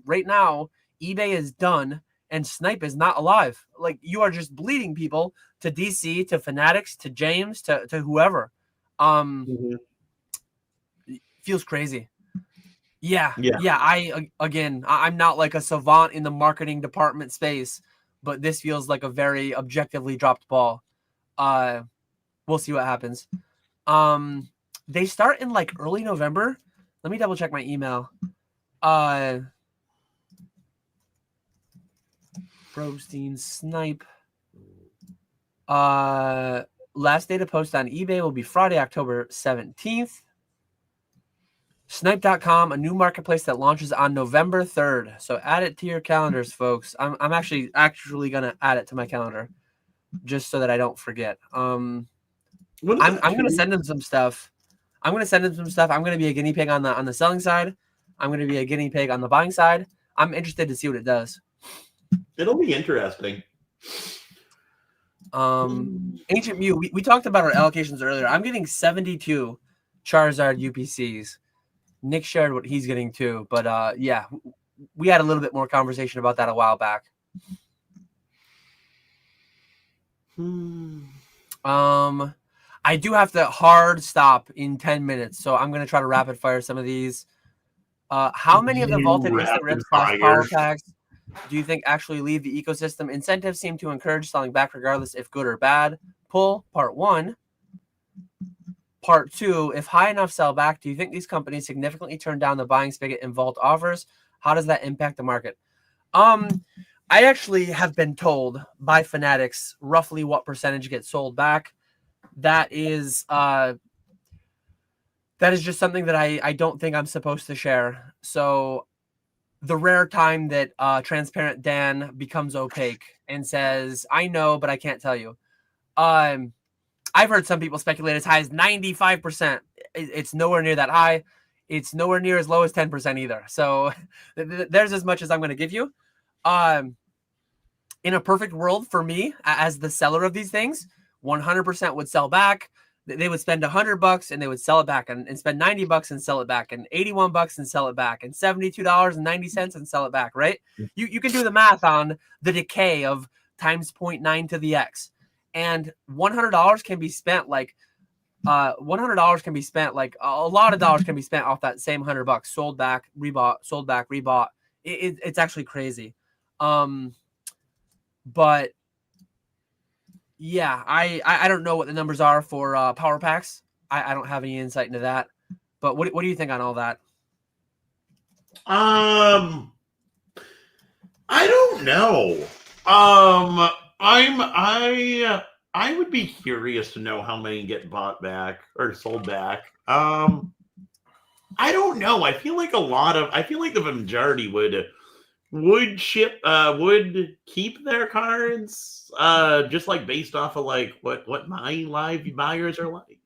right now eBay is done and Snipe is not alive. Like you are just bleeding people to DC, to Fanatics, to James, to whoever. Feels crazy. Yeah. I'm not like a savant in the marketing department space, but this feels like a very objectively dropped ball. We'll see what happens. They start in like early November. Let me double check my email. Probstein Snipe. Last day to post on eBay will be Friday, October 17th. Snipe.com, a new marketplace that launches on November 3rd. So add it to your calendars, folks. I'm actually gonna add it to my calendar just so that I don't forget. I'm gonna send him some stuff. I'm going to send him some stuff. I'm going to be a guinea pig on the selling side. I'm going to be a guinea pig on the buying side. I'm interested to see what it does. It'll be interesting. Ancient Mew, we talked about our allocations earlier. I'm getting 72 Charizard UPCs. Nick shared what he's getting too, but yeah, we had a little bit more conversation about that a while back. I do have to hard stop in 10 minutes, so I'm going to try to rapid fire some of these. How many of the vaulted instant rips / power packs do you think actually leave the ecosystem? Incentives seem to encourage selling back regardless if good or bad. Pull, part 1. Part 2, if high enough sell back, do you think these companies significantly turn down the buying spigot in vault offers? How does that impact the market? I actually have been told by fanatics roughly what percentage gets sold back. That is just something that I don't think I'm supposed to share. So the rare time that Transparent Dan becomes opaque and says, I know, but I can't tell you. I've heard some people speculate as high as 95%. It's nowhere near that high. It's nowhere near as low as 10% either. So there's as much as I'm going to give you. In a perfect world for me, as the seller of these things, 100% would sell back. They would spend $100 and they would sell it back, and spend $90 and sell it back, and $81 and sell it back, and $72.90 and sell it back, right? You can do the math on the decay of times 0.9 to the X. And $100 can be spent like $100 can be spent like a lot of dollars can be spent off that same $100. Sold back, rebought, sold back, rebought. It's actually crazy. But yeah, I don't know what the numbers are for power packs. I don't have any insight into that. But what do you think on all that? I don't know. I would be curious to know how many get bought back or sold back. I don't know. I feel like the majority would keep their cards, just like based off of like what my live buyers are like.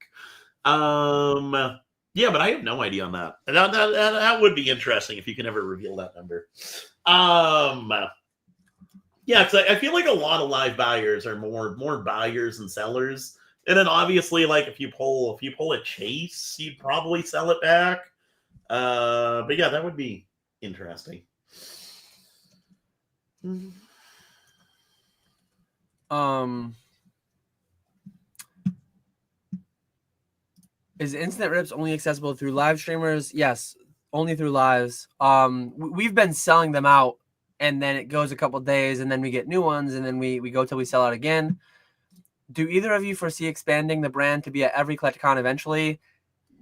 Yeah, but I have no idea on that. That would be interesting if you can ever reveal that number. Yeah, because I feel like a lot of live buyers are more buyers than sellers. And then obviously, like if you pull a chase, you'd probably sell it back. But yeah, that would be interesting. Is instant rips only accessible through live streamers? Yes, only through lives. We've been selling them out, and then it goes a couple days, and then we get new ones, and then we go till we sell out again. Do either of you foresee expanding the brand to be at every CollectCon eventually?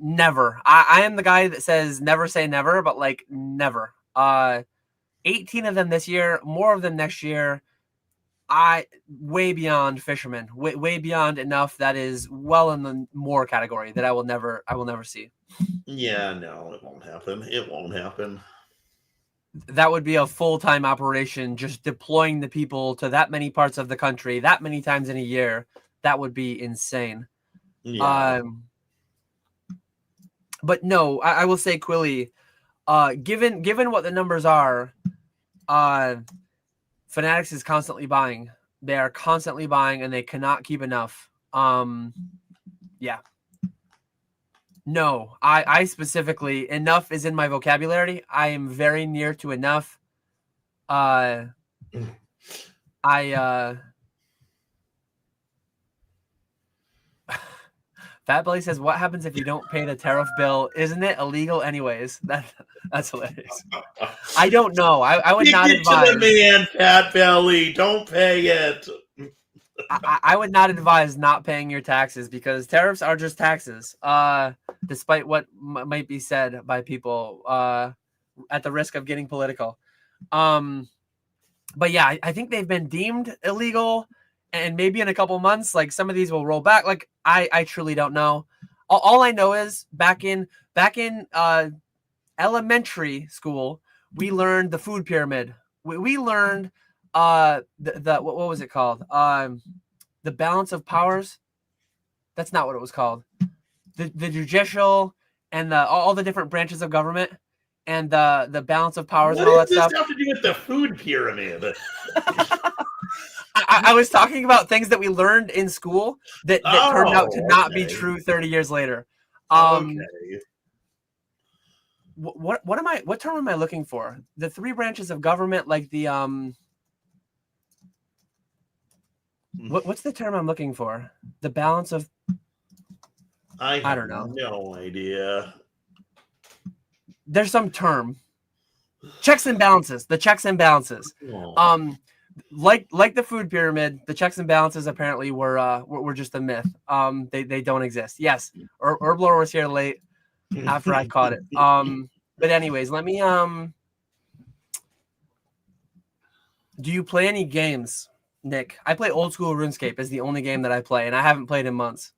Never. I am the guy that says never say never, but like never. 18 of them this year, more of them next year. Way beyond fisherman, way beyond enough that is well in the more category that I will never see. Yeah, no, it won't happen. It won't happen. That would be a full-time operation, just deploying the people to that many parts of the country, that many times in a year. That would be insane. Yeah. But no, I will say, Quilly, given what the numbers are, Fanatics is constantly buying. They are constantly buying, and they cannot keep enough. Yeah. No, I specifically, enough is in my vocabulary. I am very near to enough. Fat Belly says, what happens if you don't pay the tariff bill? Isn't it illegal anyways? That's hilarious. I don't know. I would not advise. To the man, Fat Belly. Don't pay it. I would not advise not paying your taxes, because tariffs are just taxes, despite what might be said by people, at the risk of getting political. But yeah, I think they've been deemed illegal, and maybe in a couple months, like some of these will roll back. Like I truly don't know. All I know is back in elementary school, we learned the food pyramid. We learned what was it called? The balance of powers. That's not what it was called. the judicial and all the different branches of government and the balance of powers and all that stuff. What does this have to do with the food pyramid? I was talking about things that we learned in school that turned out to not be okay. true 30 years later. Okay. What term am I looking for? The three branches of government, like the what's the term I'm looking for? The balance of I don't know. No idea. There's some term. Checks and balances. The checks and balances. Oh. Like the food pyramid, the checks and balances apparently were just a myth. They don't exist. Yes, Herblore was here late after I caught it. But anyways, let me do you play any games, Nick? I play Old School RuneScape is the only game that I play, and I haven't played in months.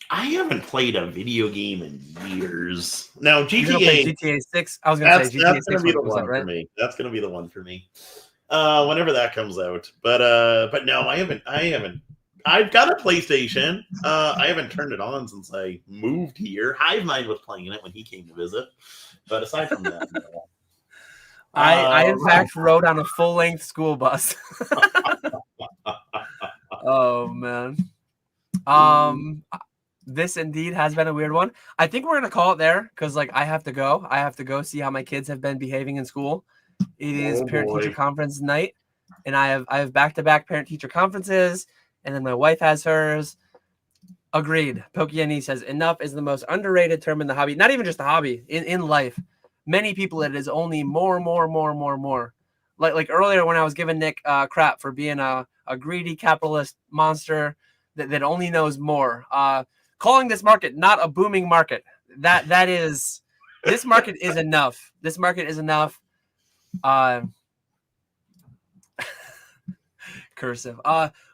I haven't played a video game in years. Now GTA 6. I was gonna say GTA 6 be the was one out, right? for me. That's gonna be the one for me. Whenever that comes out. But no, I haven't. I've got a PlayStation. I haven't turned it on since I moved here. Hivemind was playing it when he came to visit. But aside from that, no. I in fact rode on a full-length school bus. Oh man. This indeed has been a weird one. I think we're gonna call it there because like I have to go. I have to go see how my kids have been behaving in school. It is parent-teacher conference night, and I have back-to-back parent-teacher conferences, and then my wife has hers. Agreed. Pokey says enough is the most underrated term in the hobby. Not even just the hobby, in life. Many people it is only more. Like earlier when I was giving Nick crap for being a greedy capitalist monster that only knows more. Calling this market not a booming market. That is this market is enough. This market is enough. Cursive.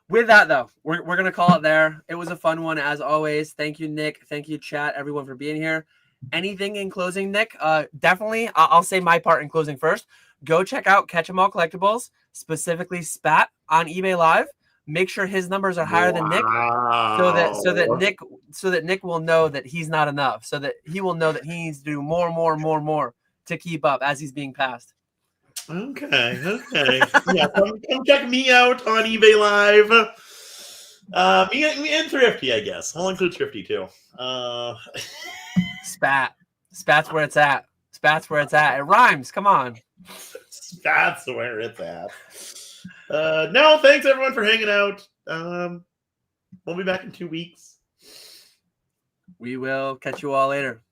With that though, we're gonna call it there. It was a fun one as always. Thank you, Nick. Thank you, chat, everyone for being here. Anything in closing, Nick? Definitely. I'll say my part in closing first. Go check out KetchumAllCollectibles, specifically Spat on eBay Live. Make sure his numbers are higher than Nick, so that Nick will know that he's not enough. So that he will know that he needs to do more to keep up as he's being passed. Okay. Yeah, come check me out on eBay Live. Me and Thrifty, I guess. I'll include Thrifty too. Spat's where it's at. Spat's where it's at. It rhymes. Come on. Spat's where it's at. No, thanks everyone for hanging out. We'll be back in 2 weeks. We will catch you all later.